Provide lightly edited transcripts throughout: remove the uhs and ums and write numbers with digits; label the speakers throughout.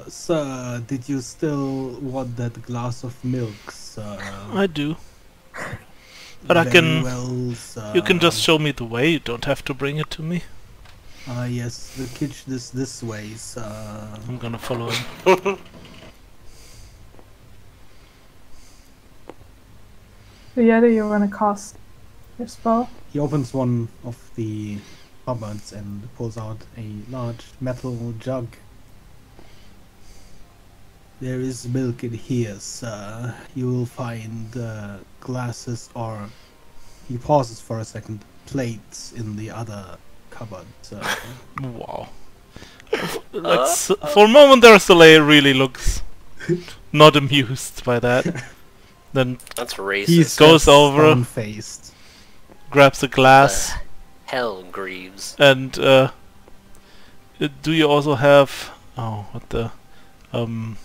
Speaker 1: Sir, did you still want that glass of milk, sir?
Speaker 2: I do. But
Speaker 1: Very well,
Speaker 2: you can just
Speaker 1: sir.
Speaker 2: show me the way. You don't have to bring it to me.
Speaker 1: Ah, yes, the kitchen is this way, sir.
Speaker 2: I'm gonna follow him.
Speaker 3: So yeah, do you want to cast your spell?
Speaker 1: He opens one of the cupboards and pulls out a large metal jug. There is milk in here, sir. You will find glasses or... He pauses for a second. Plates in the other cupboard, sir.
Speaker 2: Wow. For a moment there, Soleil really looks not amused by that. Then
Speaker 4: That's
Speaker 1: He
Speaker 4: racist.
Speaker 2: goes over,
Speaker 1: stone-faced.
Speaker 2: grabs a glass,
Speaker 4: Hell, Greaves.
Speaker 2: and do you also have... Oh, what the... I'm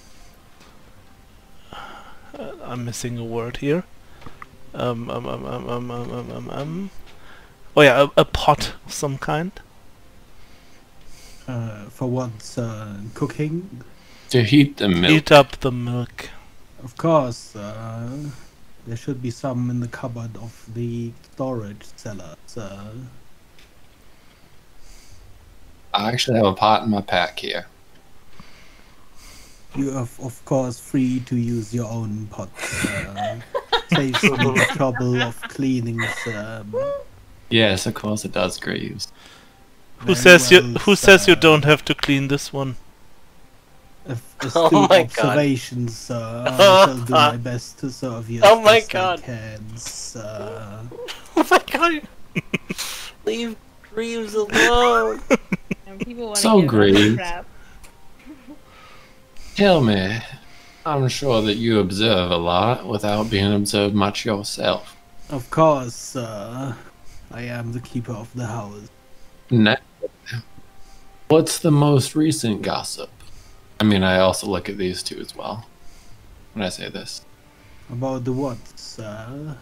Speaker 2: missing a word here. Oh yeah, a pot of some kind.
Speaker 1: For what, cooking?
Speaker 5: To heat the milk.
Speaker 2: Heat up the milk.
Speaker 1: Of course, there should be some in the cupboard of the storage cellar, sir.
Speaker 5: I actually have a pot in my pack here.
Speaker 1: You are, of course, free to use your own pot, sir. Saves you the trouble of cleaning, sir.
Speaker 5: Yes, of course it does, Greaves.
Speaker 2: Who
Speaker 1: Very
Speaker 2: says
Speaker 1: well,
Speaker 2: who says you
Speaker 1: sir.
Speaker 2: don't have to clean this one?
Speaker 1: Astute
Speaker 4: Oh my God.
Speaker 1: observations, sir. I shall do my best to serve you
Speaker 4: Oh
Speaker 1: as
Speaker 4: my
Speaker 1: best
Speaker 4: God.
Speaker 1: I can, sir.
Speaker 4: Oh my god! Leave Greaves alone!
Speaker 6: And people want
Speaker 5: So
Speaker 6: to give
Speaker 5: great.
Speaker 6: us crap.
Speaker 5: Tell me, I'm sure that you observe a lot without being observed much yourself.
Speaker 1: Of course, sir. I am the keeper of the house.
Speaker 5: Now, what's the most recent gossip? I mean, I also look at these two as well when I say this.
Speaker 1: About the what, sir?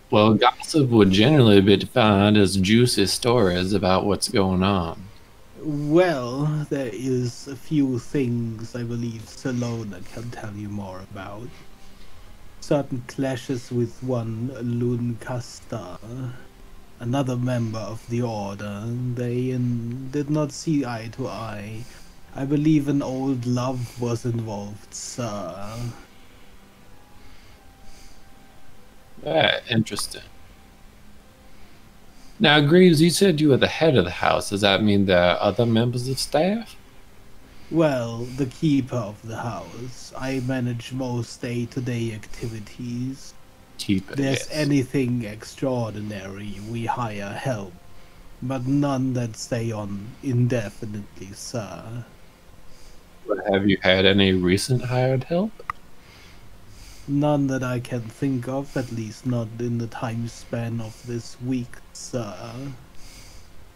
Speaker 5: Well, gossip would generally be defined as juicy stories about what's going on.
Speaker 1: Well, there is a few things I believe Salona can tell you more about. Certain clashes with one Luncasta, another member of the Order. They did not see eye to eye. I believe an old love was involved, sir.
Speaker 5: Interesting. Now, Greaves, you said you were the head of the house. Does that mean there are other members of staff?
Speaker 1: Well, the keeper of the house. I manage most day-to-day activities.
Speaker 5: Keep it.
Speaker 1: There's
Speaker 5: Yes.
Speaker 1: anything extraordinary, we hire help. But none that stay on indefinitely, sir.
Speaker 5: But have you had any recent hired help?
Speaker 1: None that I can think of, at least not in the time span of this week, sir.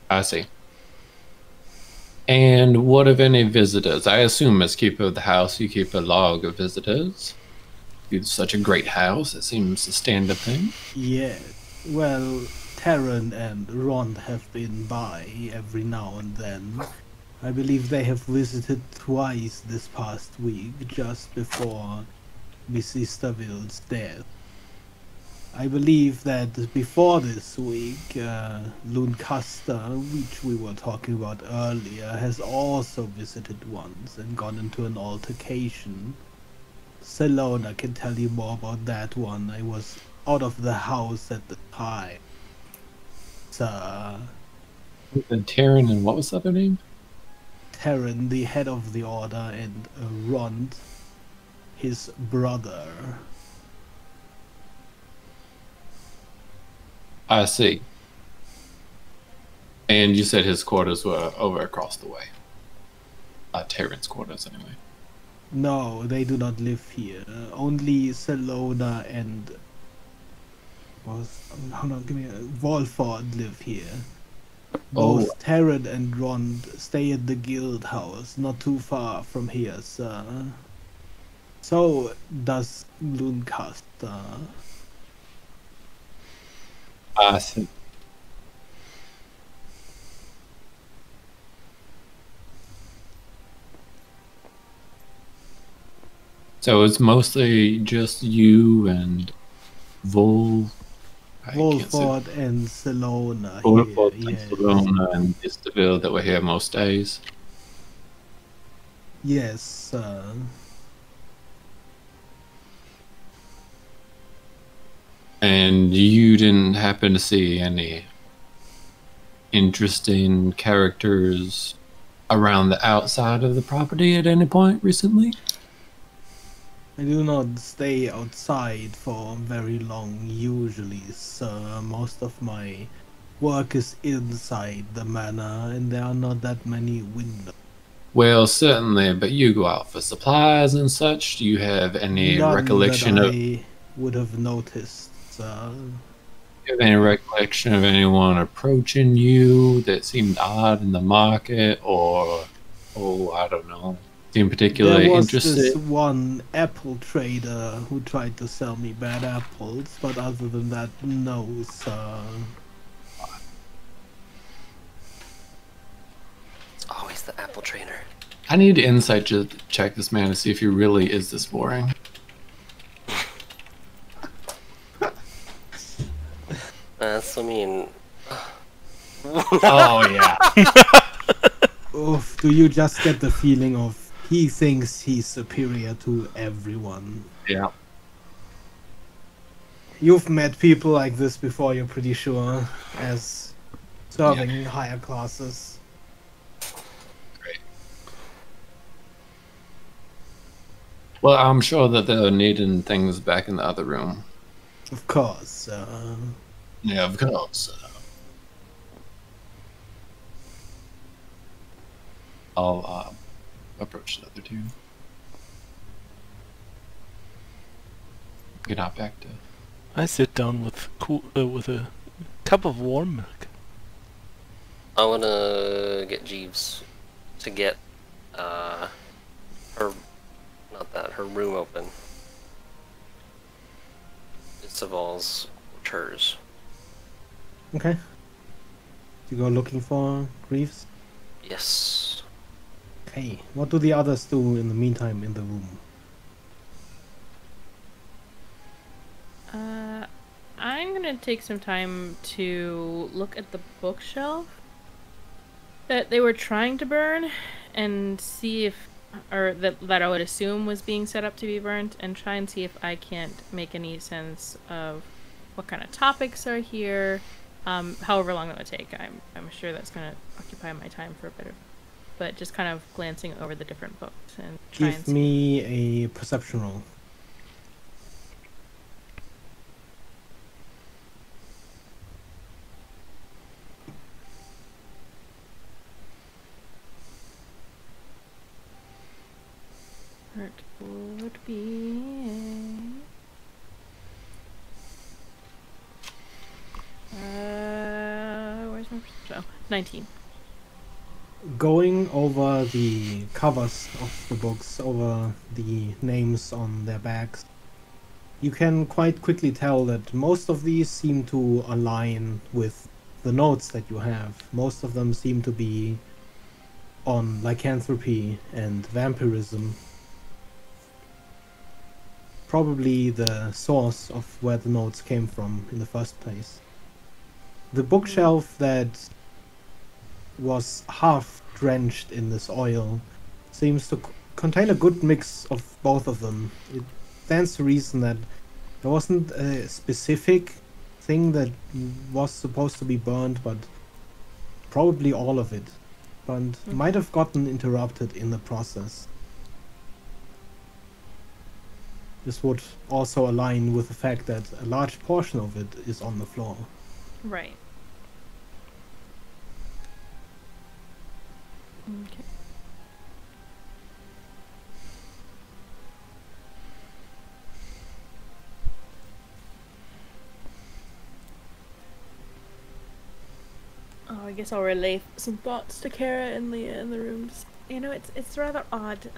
Speaker 5: I see. And what of any visitors? I assume as keeper of the house, you keep a log of visitors. It's such a great house, it seems a standard thing.
Speaker 1: Yeah, well, Terran and Ron have been by every now and then. I believe they have visited twice this past week, just before Miss Easterville's death. I believe that before this week, Luncaster, which we were talking about earlier, has also visited once and gone into an altercation. Salona can tell you more about that one. I was out of the house at the time. Sir,
Speaker 5: And Taryn and what was the other name?
Speaker 1: Terran, the head of the Order, and Rond, his brother.
Speaker 5: I see. And you said his quarters were over across the way. Terran's quarters, anyway.
Speaker 1: No, they do not live here. Only Salona and Walford live here. Both
Speaker 5: Oh.
Speaker 1: Terran and Rond stay at the guild house, not too far from here, sir. So does Luncaster.
Speaker 5: I see. So it's mostly just you and Vol. I can't say.
Speaker 1: Wolford and Salona
Speaker 5: Volford
Speaker 1: here,
Speaker 5: and
Speaker 1: yes.
Speaker 5: Salona and Istaville that were here most days.
Speaker 1: Yes,
Speaker 5: And you didn't happen to see any interesting characters around the outside of the property at any point recently?
Speaker 1: I do not stay outside for very long usually, sir. Most of my work is inside the manor, and there are not that many windows.
Speaker 5: Well, certainly, but you go out for supplies and such. Do you have any
Speaker 1: None
Speaker 5: recollection
Speaker 1: that
Speaker 5: of
Speaker 1: I would have noticed, sir.
Speaker 5: anyone approaching you that seemed odd in the market, or I don't know, seemed
Speaker 1: There
Speaker 5: particularly
Speaker 1: was
Speaker 5: interested?
Speaker 1: this one apple trader who tried to sell me bad apples, but other than that, no, sir.
Speaker 4: It's always the apple trainer.
Speaker 5: I need insight to check this man to see if he really is this boring.
Speaker 4: That's, I mean...
Speaker 5: Oh yeah.
Speaker 1: Oof, do you just get the feeling of he thinks he's superior to everyone?
Speaker 5: Yeah.
Speaker 1: You've met people like this before, you're pretty sure, as serving higher classes.
Speaker 5: Great. Well, I'm sure that they're needing things back in the other room.
Speaker 1: Of course.
Speaker 5: Yeah, of course. I'll approach the other two. Get out back to.
Speaker 2: I sit down with with a cup of warm milk.
Speaker 4: I wanna get Jeeves to get, her room open. It's Saval's, hers.
Speaker 1: Okay. You go looking for Greaves?
Speaker 4: Yes.
Speaker 1: Okay. What do the others do in the meantime in the room?
Speaker 6: I'm gonna take some time to look at the bookshelf that they were trying to burn and see if, or that I would assume was being set up to be burnt, and try and see if I can't make any sense of what kind of topics are here, however long that would take. I'm sure that's gonna occupy my time for a bit of, but just kind of glancing over the different books and try and
Speaker 1: Give
Speaker 6: see.
Speaker 1: me a perception roll.
Speaker 6: It would be where's my perception? Oh, 19.
Speaker 1: Going over the covers of the books, over the names on their backs, you can quite quickly tell that most of these seem to align with the notes that you have. Most of them seem to be on lycanthropy and vampirism. Probably the source of where the notes came from in the first place. The bookshelf that was half drenched in this oil seems to contain a good mix of both of them. It stands to reason that there wasn't a specific thing that was supposed to be burned, but probably all of it. But might have gotten interrupted in the process. This would also align with the fact that a large portion of it is on the floor.
Speaker 6: Right. Okay. Oh, I guess I'll relay some thoughts to Kara and Leah in the rooms. You know, it's rather odd.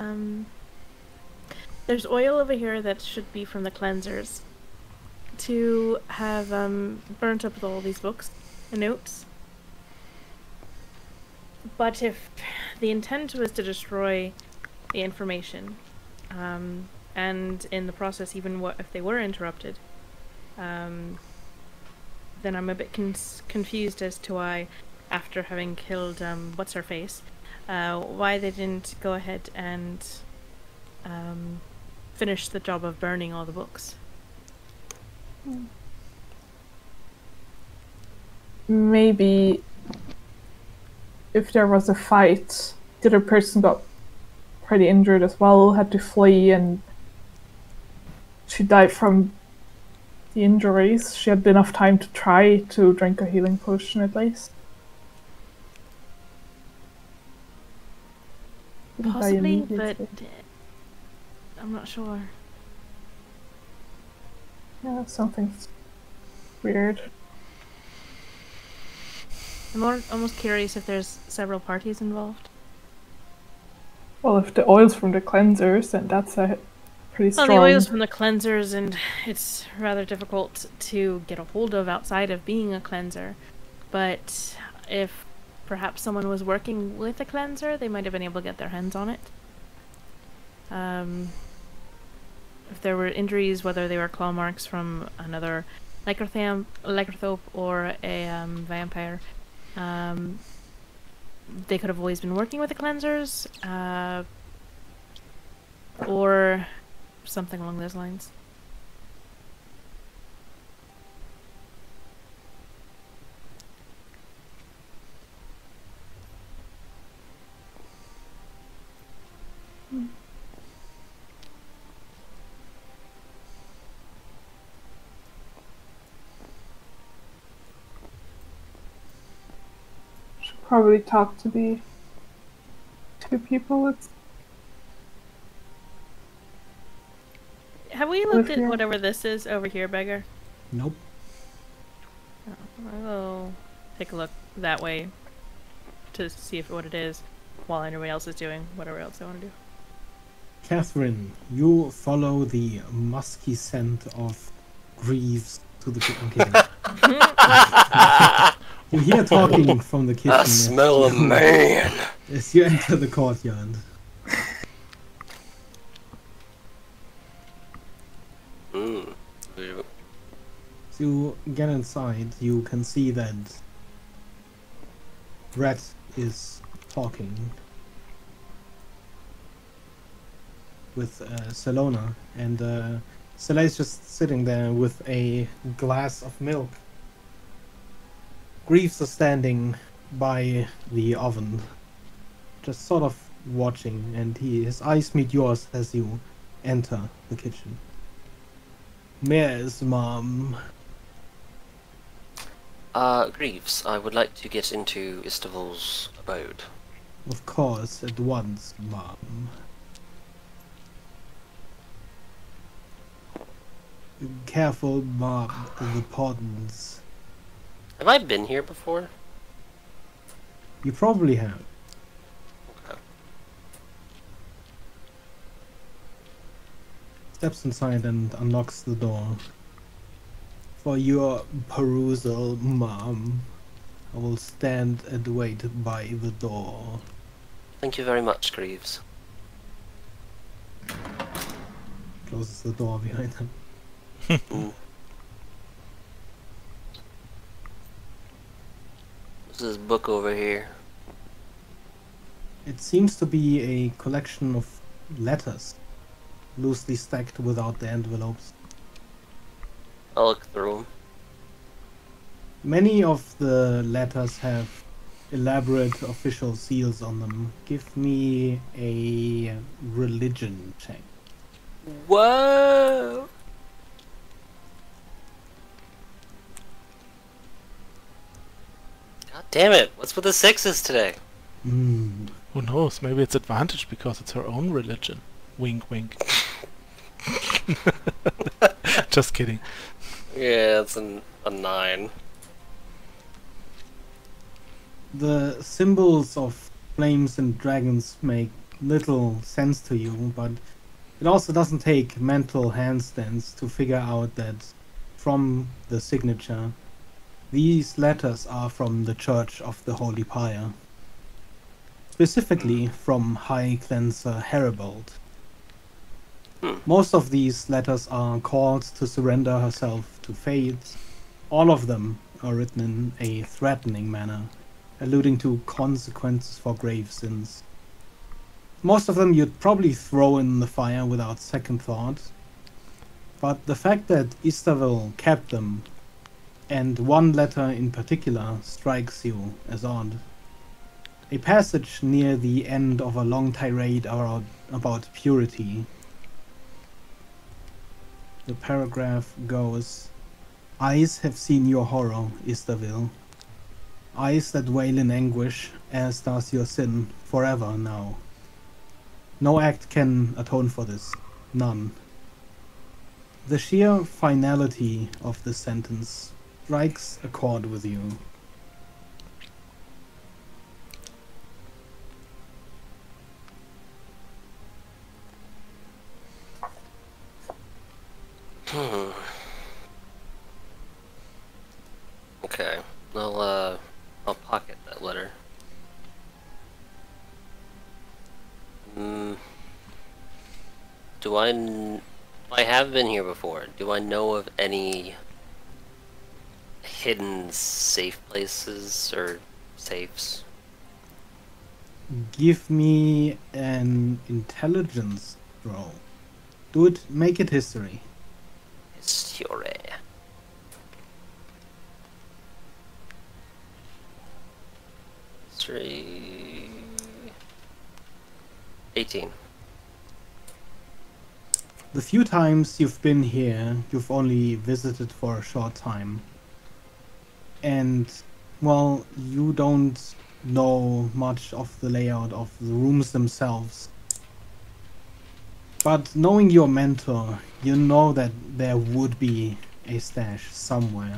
Speaker 6: There's oil over here that should be from the cleansers. To have burnt up with all these books and notes. But if the intent was to destroy the information, and and in the process, even if they were interrupted, then I'm a bit confused as to why, after having killed what's her face, why they didn't go ahead and finish the job of burning all the books.
Speaker 3: Maybe if there was a fight, the other person got pretty injured as well, had to flee, and she died from the injuries. She had enough time to try to drink a healing potion at least. Didn't die
Speaker 6: Possibly, but
Speaker 3: immediately.
Speaker 6: I'm not sure.
Speaker 3: Yeah, something's weird.
Speaker 6: I'm almost curious if there's several parties involved.
Speaker 3: Well, if the oil's from the cleansers, then that's a pretty
Speaker 6: Well,
Speaker 3: strong.
Speaker 6: the oil's from the cleansers, and it's rather difficult to get a hold of outside of being a cleanser. But if perhaps someone was working with a cleanser, they might have been able to get their hands on it. If there were injuries, whether they were claw marks from another lycanthrope or a vampire, they could have always been working with the cleansers, or something along those lines.
Speaker 3: Should probably talk to the two people.
Speaker 6: Have we looked at
Speaker 3: here.
Speaker 6: whatever this is over here, beggar?
Speaker 1: Nope.
Speaker 6: Oh, I will take a look that way to see what it is, while everybody else is doing whatever else they want to do.
Speaker 1: Catherine, you follow the musky scent of Greaves to the kitchen. You hear talking from the kitchen.
Speaker 4: I smell a man.
Speaker 1: As you enter the courtyard.
Speaker 4: Mm.
Speaker 1: As you get inside, you can see that Brett is talking with Salona, and Sela is just sitting there with a glass of milk. Greaves is standing by the oven, just sort of watching, and his eyes meet yours as you enter the kitchen. Yes, Mom.
Speaker 4: Greaves, I would like to get into Istival's abode.
Speaker 1: Of course, at once, Mom. Careful, Mom, the pottons.
Speaker 4: Have I been here before?
Speaker 1: You probably have.
Speaker 4: Okay.
Speaker 1: Steps inside and unlocks the door. For your perusal, Mom. I will stand and wait by the door.
Speaker 4: Thank you very much, Greaves.
Speaker 1: Closes the door behind him.
Speaker 4: Mm. What's this book over here?
Speaker 1: It seems to be a collection of letters, loosely stacked without the envelopes.
Speaker 4: I'll look through them.
Speaker 1: Many of the letters have elaborate official seals on them. Give me a religion check.
Speaker 4: Whoa! God damn it! What's with the sixes today?
Speaker 1: Mm.
Speaker 2: Who knows? Maybe it's advantage because it's her own religion. Wink, wink. Just kidding.
Speaker 4: Yeah, it's a 9.
Speaker 1: The symbols of flames and dragons make little sense to you, but it also doesn't take mental handstands to figure out that from the signature, these letters are from the Church of the Holy Pyre. Specifically from High Cleanser Heribald. Most of these letters are calls to surrender herself to fate. All of them are written in a threatening manner, alluding to consequences for grave sins. Most of them you'd probably throw in the fire without second thought. But the fact that Istavil kept them, and one letter in particular, strikes you as odd. A passage near the end of a long tirade about purity. The paragraph goes, "Eyes have seen your horror, Istavil. Eyes that wail in anguish, as does your sin, forever now. No act can atone for this. None." The sheer finality of this sentence strikes a chord with you.
Speaker 4: Okay. I'll pocket that letter. I have been here before. Do I know of any hidden safe places or safes?
Speaker 1: Give me an intelligence roll. Make it history.
Speaker 4: History. History. 18.
Speaker 1: The few times you've been here, you've only visited for a short time. And, well, you don't know much of the layout of the rooms themselves. But knowing your mentor, you know that there would be a stash somewhere,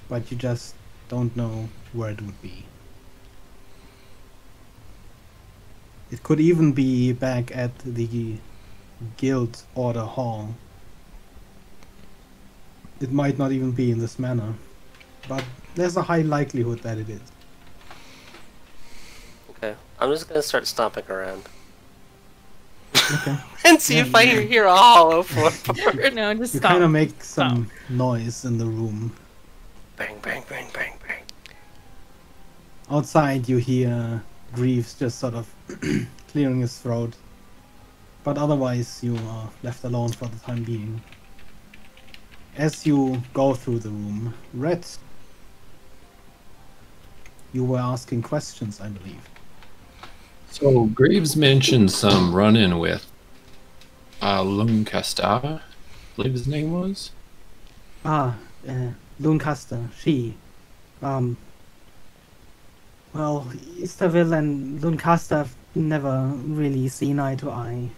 Speaker 1: but you just don't know where it would be. It could even be back at the Guild Order Hall. It might not even be in this manner, but there's a high likelihood that it is.
Speaker 4: Okay. I'm just gonna start stomping around.
Speaker 1: Okay.
Speaker 4: And see if I hear a hollow floorboard.
Speaker 6: No, just
Speaker 1: You
Speaker 6: stop.
Speaker 1: kind of make some noise in the room.
Speaker 4: Bang, bang, bang, bang, bang.
Speaker 1: Outside you hear Greaves just sort of clearing his throat. But otherwise you are left alone for the time being. As you go through the room, Red, you were asking questions, I believe.
Speaker 5: So Graves mentioned some run-in with Luncaster, I believe his name was.
Speaker 1: Luncaster, she. Well, Istavil and Luncaster have never really seen eye to eye.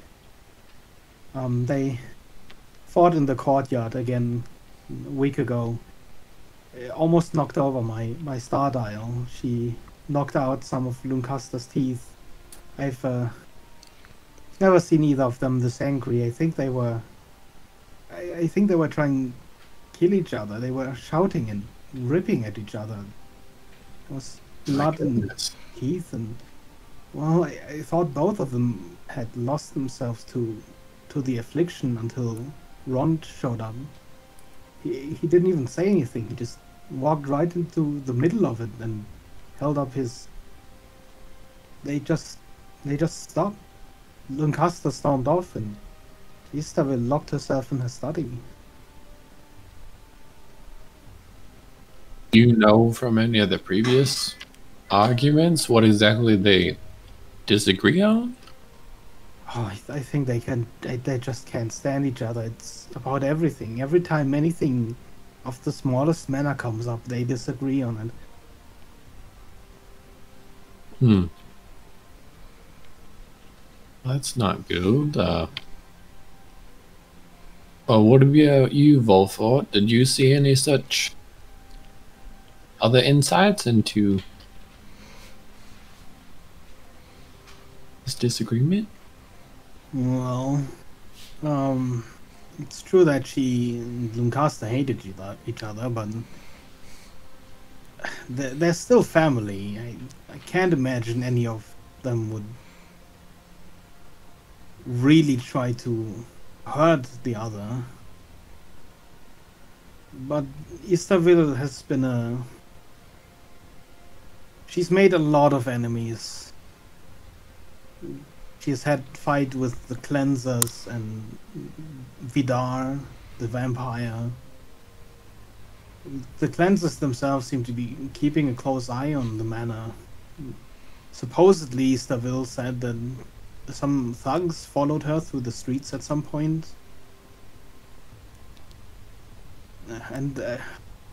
Speaker 1: They fought in the courtyard again a week ago. Almost knocked over my star dial. She knocked out some of Luncaster's teeth. I've never seen either of them this angry. I think they were trying to kill each other. They were shouting and ripping at each other. There was blood and teeth, and well, I thought both of them had lost themselves to the affliction until Ron showed up. He didn't even say anything. He just walked right into the middle of it and held up his. They just stopped. Luncaster stormed off, and Istavil locked herself in her study.
Speaker 5: Do you know from any of the previous arguments what exactly they disagree on?
Speaker 1: Oh, I think they just can't stand each other. It's about everything. Every time anything of the smallest manner comes up, they disagree on it.
Speaker 5: That's not good. What have you, Volthought? Did you see any such other insights into this disagreement?
Speaker 1: Well, it's true that she and Luncaster hated each other, but they're still family. I can't imagine any of them would really try to heard the other. But Easterville has been a... She's made a lot of enemies. She's had fight with the cleansers and Vidar, the vampire. The cleansers themselves seem to be keeping a close eye on the manor. Supposedly, Easterville said that some thugs followed her through the streets at some point. And,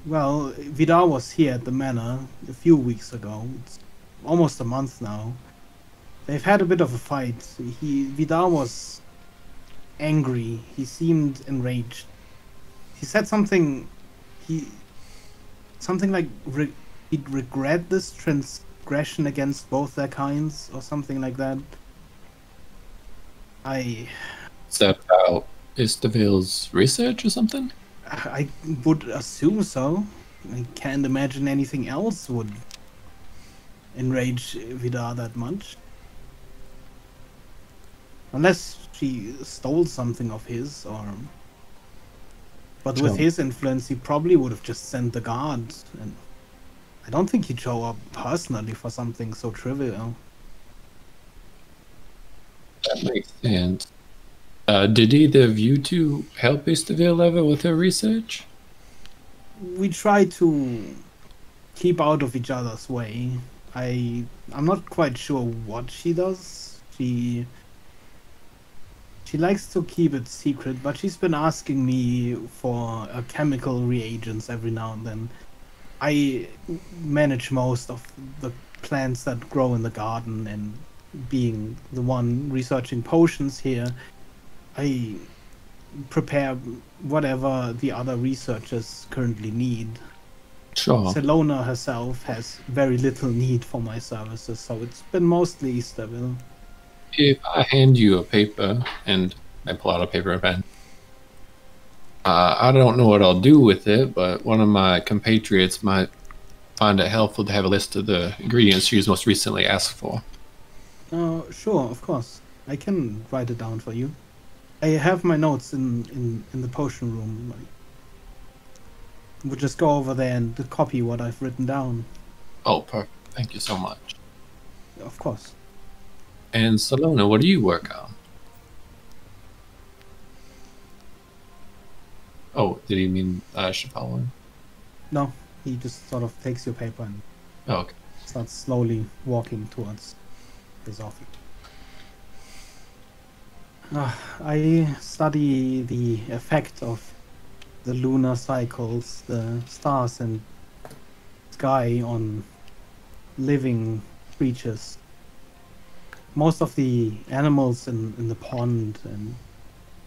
Speaker 1: well, Vidar was here at the manor a few weeks ago. It's almost a month now. They've had a bit of a fight. Vidar was angry. He seemed enraged. He said something like he'd regret this transgression against both their kinds, or something like that.
Speaker 5: Is that about Istaville's research or something?
Speaker 1: I would assume so. I can't imagine anything else would enrage Vidar that much. Unless she stole something of his, or... But with his influence, he probably would have just sent the guard, and I don't think he'd show up personally for something so trivial.
Speaker 5: That makes sense. Did either of you two help Istaville ever with her research?
Speaker 1: We try to keep out of each other's way. I'm not quite sure what she does. She likes to keep it secret, but she's been asking me for chemical reagents every now and then. I manage most of the plants that grow in the garden, and being the one researching potions here, I prepare whatever the other researchers currently need.
Speaker 5: Sure.
Speaker 1: Selona herself has very little need for my services, so it's been mostly Easterville.
Speaker 5: If I hand you a paper, and I pull out a paper and pen, I don't know what I'll do with it, but one of my compatriots might find it helpful to have a list of the ingredients she's most recently asked for.
Speaker 1: Sure, of course. I can write it down for you. I have my notes in the potion room. We'll just go over there and copy what I've written down.
Speaker 5: Oh, perfect. Thank you so much.
Speaker 1: Of course.
Speaker 5: And Selona, what do you work on? Oh, did he mean Chappelle?
Speaker 1: No, he just sort of takes your paper and
Speaker 5: Oh, okay.
Speaker 1: starts slowly walking towards his office. I study the effect of the lunar cycles, the stars and sky on living creatures. Most of the animals in the pond, and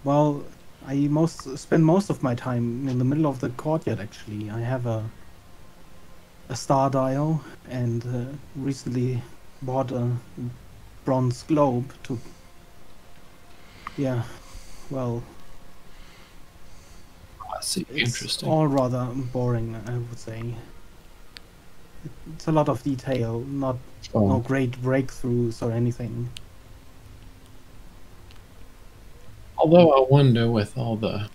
Speaker 1: well, I spend most of my time in the middle of the courtyard. Actually, I have a star dial, and recently bought a bronze globe to. Yeah, well,
Speaker 5: I see.
Speaker 1: it's
Speaker 5: Interesting.
Speaker 1: all rather boring, I would say. It's a lot of detail, no great breakthroughs or anything.
Speaker 5: Although I wonder, with all the...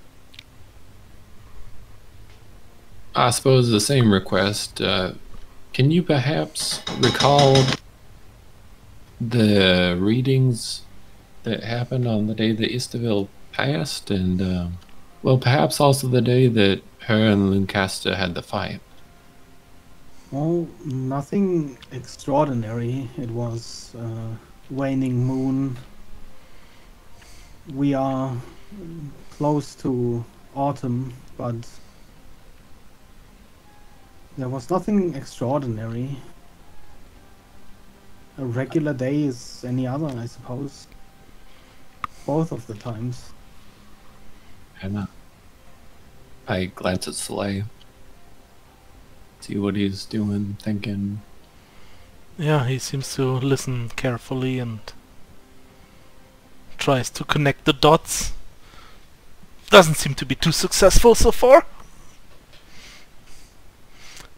Speaker 5: I suppose the same request, can you perhaps recall the readings that happened on the day that Istaville passed, and, well, perhaps also the day that her and Lancaster had the fight?
Speaker 1: Well, nothing extraordinary. It was waning moon. We are close to autumn, but there was nothing extraordinary. A regular day is any other, I suppose. Both of the times.
Speaker 5: And I glance at Slay. See what he's doing, thinking.
Speaker 2: Yeah, he seems to listen carefully and tries to connect the dots. Doesn't seem to be too successful so far.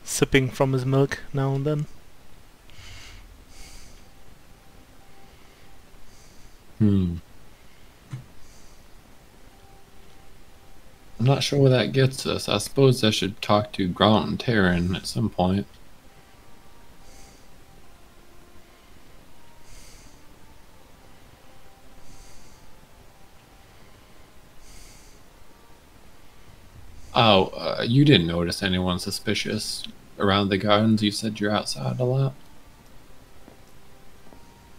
Speaker 2: Sipping from his milk now and then.
Speaker 5: I'm not sure where that gets us. I suppose I should talk to Grant and Terran at some point. Oh, you didn't notice anyone suspicious around the gardens? You said you're outside a lot?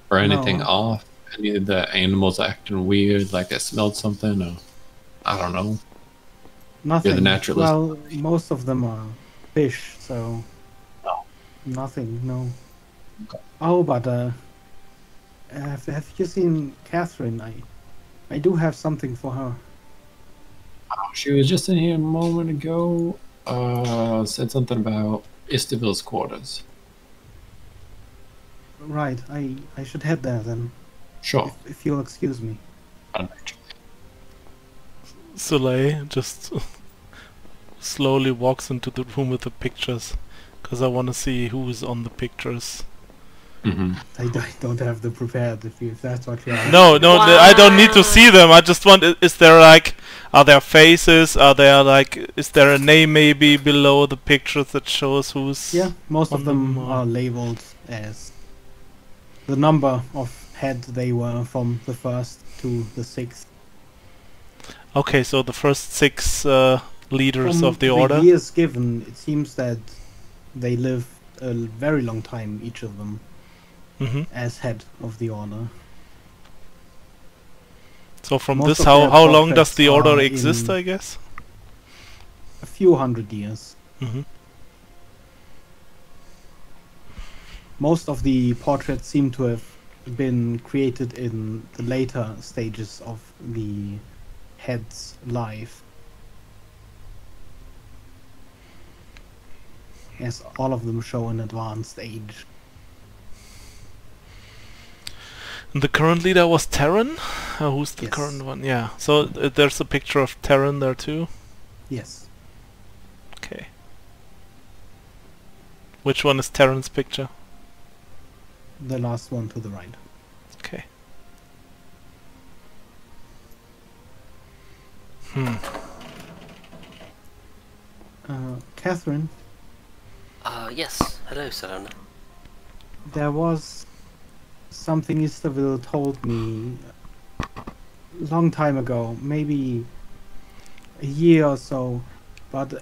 Speaker 5: Or anything
Speaker 1: No.
Speaker 5: off? Any of the animals acting weird, like they smelled something? Or, I don't know.
Speaker 1: Nothing.
Speaker 5: naturalist.
Speaker 1: Well, most of them are fish, so
Speaker 5: Oh.
Speaker 1: nothing. No.
Speaker 5: Okay.
Speaker 1: Oh, but have you seen Catherine? I do have something for her.
Speaker 5: She was just in here a moment ago. Said something about Istaville's quarters.
Speaker 1: Right. I should head there then,
Speaker 5: Sure.
Speaker 1: if you'll excuse me.
Speaker 2: Soleil just slowly walks into the room with the pictures, because I want to see who's on the pictures.
Speaker 5: Mm-hmm.
Speaker 1: I don't have them prepared if that's what you're asking.
Speaker 2: No, I don't need to see them. I just want. Is there like, are there faces? Are there like, is there a name maybe below the pictures that shows who's?
Speaker 1: Yeah, most of
Speaker 2: on
Speaker 1: them
Speaker 2: them,
Speaker 1: are labeled as the number of head they were from the 1st to the 6th.
Speaker 2: Okay, so the first 6 leaders
Speaker 1: From
Speaker 2: of the order.
Speaker 1: years given, it seems that they live a very long time, each of them,
Speaker 2: Hmm.
Speaker 1: as head of the order.
Speaker 2: So from
Speaker 1: Most
Speaker 2: this,
Speaker 1: of
Speaker 2: how
Speaker 1: their
Speaker 2: long does
Speaker 1: portraits
Speaker 2: the order
Speaker 1: are
Speaker 2: exist?
Speaker 1: in-
Speaker 2: I guess.
Speaker 1: A few hundred years.
Speaker 2: Hmm.
Speaker 1: Most of the portraits seem to have been created in the later stages of the head's life, as all of them show an advanced age.
Speaker 2: And the current leader was Terran. Who's the
Speaker 1: Yes.
Speaker 2: current one? Yeah. So there's a picture of Terran there too.
Speaker 1: Yes.
Speaker 2: Okay. Which one is Terran's picture?
Speaker 1: The last one to the right.
Speaker 2: Okay.
Speaker 1: Catherine,
Speaker 4: Yes. Hello, Selena.
Speaker 1: there was something Istaville told me a long time ago, maybe a year or so, but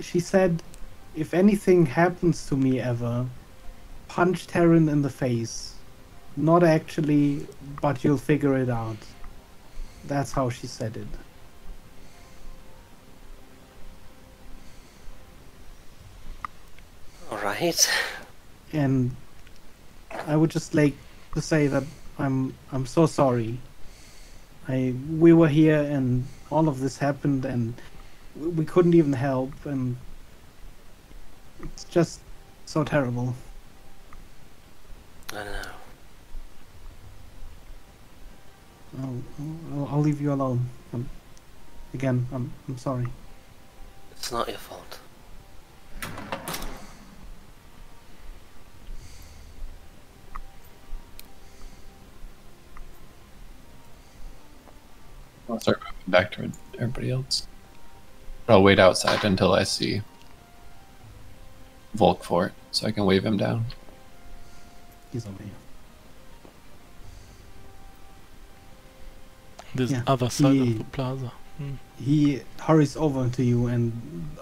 Speaker 1: she said, if anything happens to me ever, punch Terran in the face. Not actually, but you'll figure it out. That's how she said it.
Speaker 4: Alright.
Speaker 1: And I would just like to say that I'm so sorry. We were here and all of this happened and we couldn't even help, and it's just so terrible.
Speaker 4: I don't know.
Speaker 1: I'll leave you alone. Again, I'm sorry.
Speaker 4: It's not your fault.
Speaker 5: I'll start moving back toward everybody else. I'll wait outside until I see Volk for it, so I can wave him down.
Speaker 1: He's over here.
Speaker 2: This
Speaker 1: Yeah,
Speaker 2: other side
Speaker 1: he-
Speaker 2: of the plaza.
Speaker 1: He hurries over to you, and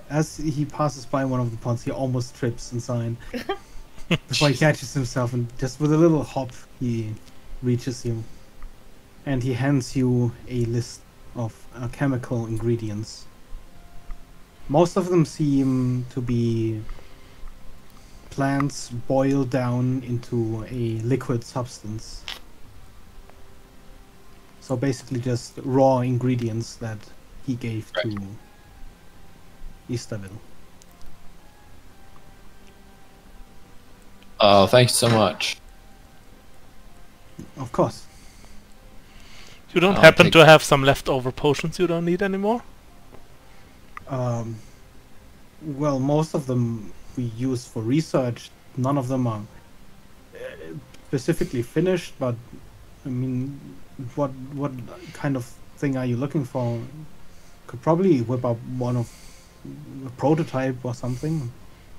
Speaker 1: as he passes by one of the ponds, he almost trips inside. Before he catches himself, and just with a little hop, he reaches you. And he hands you a list of chemical ingredients. Most of them seem to be plants boiled down into a liquid substance. So basically just raw ingredients that he gave to Istaville.
Speaker 5: Oh, thanks so much.
Speaker 1: Of course.
Speaker 2: You don't
Speaker 5: I'll
Speaker 2: happen
Speaker 5: take-
Speaker 2: to have some leftover potions you don't need anymore?
Speaker 1: Well, most of them we use for research. None of them are specifically finished, but I mean, what kind of thing are you looking for? Could probably whip up one of a prototype or something.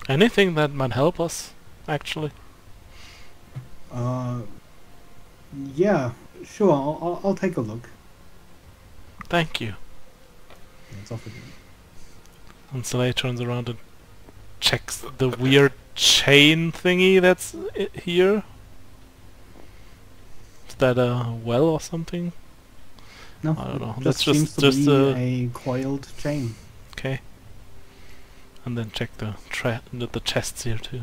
Speaker 2: Anything that might help us, actually.
Speaker 1: Uh, yeah, sure. I'll take a look.
Speaker 2: Thank you.
Speaker 1: It's offered you.
Speaker 2: And Soleil turns around and checks the weird chain thingy that's here. Is that a well or something?
Speaker 1: No,
Speaker 2: I don't know.
Speaker 1: it
Speaker 2: That's
Speaker 1: just seems to
Speaker 2: just
Speaker 1: be a coiled chain.
Speaker 2: okay. And then check the chests here too.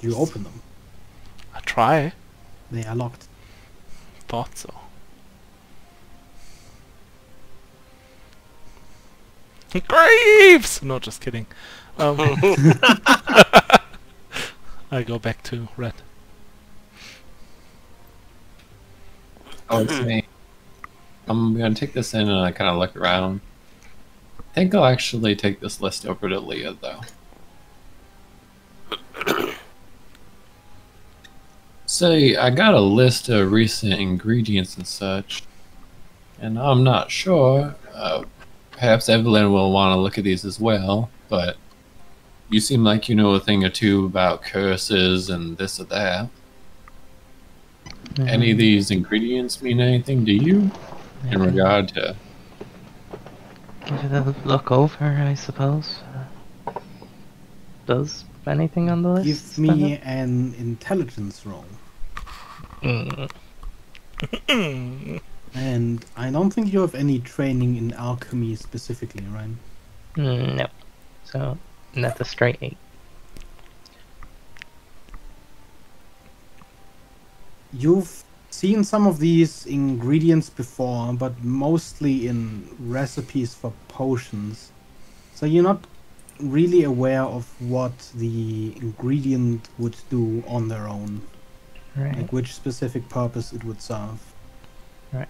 Speaker 1: You open them.
Speaker 2: I try.
Speaker 1: They are locked.
Speaker 2: Thought so. Graves! No, just kidding. I go back to Red.
Speaker 5: Oh, it's me. I'm gonna take this in and I kind of look around. I think I'll actually take this list over to Leah, though. Say, I got a list of recent ingredients and such, and I'm not sure. Perhaps Evelyn will want to look at these as well, but you seem like you know a thing or two about curses and this or that. Any of these ingredients mean anything to you in regard to?
Speaker 7: Give it a look over, I suppose. Does anything on the list?
Speaker 1: Give me an intelligence roll.
Speaker 7: Mm.
Speaker 1: And I don't think you have any training in alchemy specifically, right?
Speaker 7: No. So, that's a straight 8.
Speaker 1: You've seen some of these ingredients before, but mostly in recipes for potions. So you're not really aware of what the ingredient would do on their own.
Speaker 7: Right.
Speaker 1: Like which specific purpose it would serve.
Speaker 7: Right.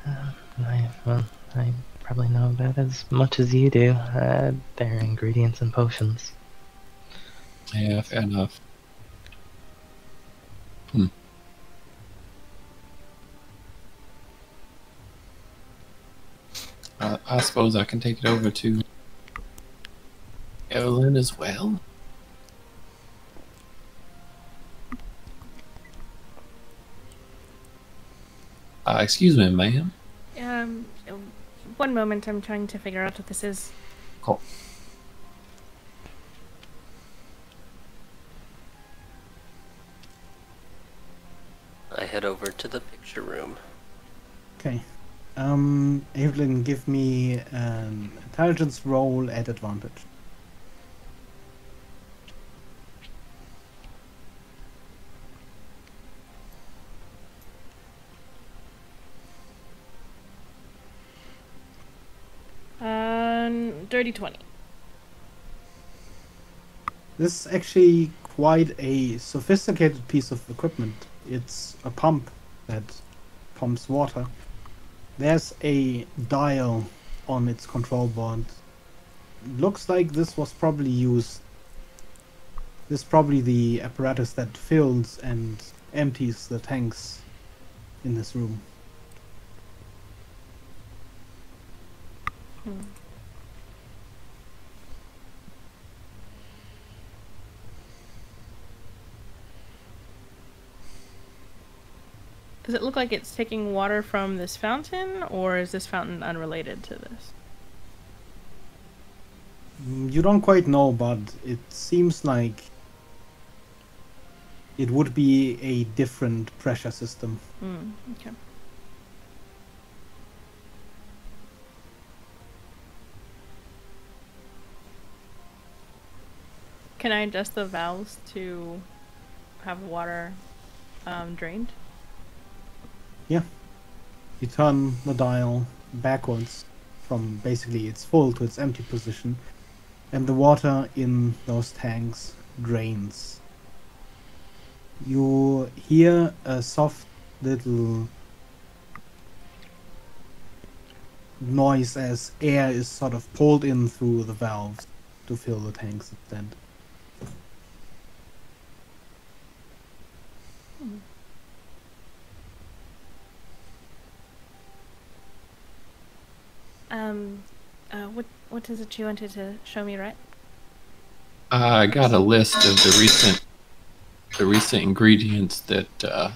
Speaker 7: I probably know about as much as you do. Their ingredients and potions.
Speaker 5: Yeah, fair enough. I suppose I can take it over to Evelyn as well. Excuse me, ma'am.
Speaker 6: One moment, I'm trying to figure out what this is.
Speaker 5: Cool.
Speaker 4: I head over to the picture room.
Speaker 1: Okay. Evelyn, give me an intelligence roll at advantage.
Speaker 6: Dirty 20.
Speaker 1: This is actually quite a sophisticated piece of equipment. It's a pump that pumps water. There's a dial on its control board. Looks like this was probably used. This is probably the apparatus that fills and empties the tanks in this room.
Speaker 6: Does it look like it's taking water from this fountain, or is this fountain unrelated to this?
Speaker 1: You don't quite know, but it seems like it would be a different pressure system.
Speaker 6: Okay. Can I adjust the valves to have water drained?
Speaker 1: Yeah. You turn the dial backwards from basically its full to its empty position, and the water in those tanks drains. You hear a soft little noise as air is sort of pulled in through the valves to fill the tanks instead.
Speaker 6: What is it you wanted to show me, right?
Speaker 5: I got a list of the recent ingredients that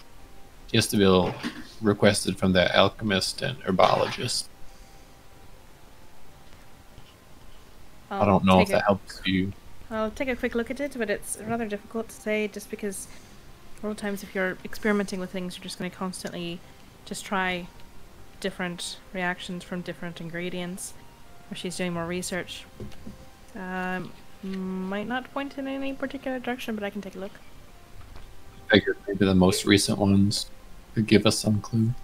Speaker 5: Yesterville requested from the alchemist and herbologist. I don't know if that helps you.
Speaker 6: I'll take a quick look at it, but it's rather difficult to say just because a lot of times if you're experimenting with things, you're just going to constantly just try different reactions from different ingredients. Or she's doing more research. Might not point in any particular direction, but I can take a look.
Speaker 5: I figured maybe the most recent ones could give us some clue.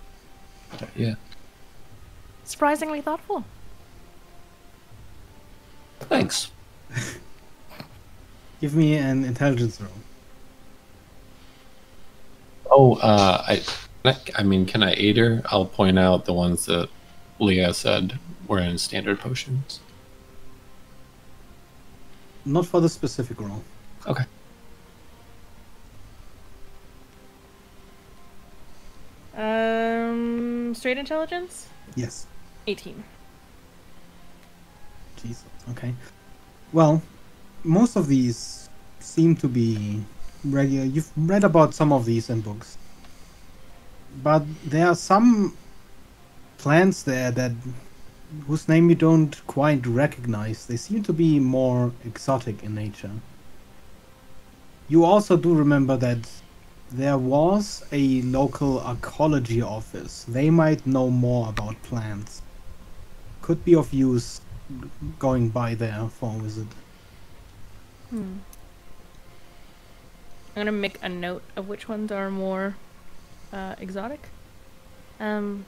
Speaker 5: But yeah.
Speaker 6: Surprisingly thoughtful.
Speaker 5: Thanks.
Speaker 1: Give me an intelligence roll.
Speaker 5: Oh, I mean, can I aid her? I'll point out the ones that Leah said were in standard potions.
Speaker 1: Not for the specific roll.
Speaker 5: Okay.
Speaker 6: Straight intelligence?
Speaker 1: Yes.
Speaker 6: 18.
Speaker 1: Jesus. Okay. Well, most of these seem to be regular. You've read about some of these in books. But there are some plants there that whose name you don't quite recognize. They seem to be more exotic in nature. You also do remember that there was a local archaeology office. They might know more about plants. Could be of use going by there for a visit.
Speaker 6: I'm gonna make a note of which ones are more exotic. There's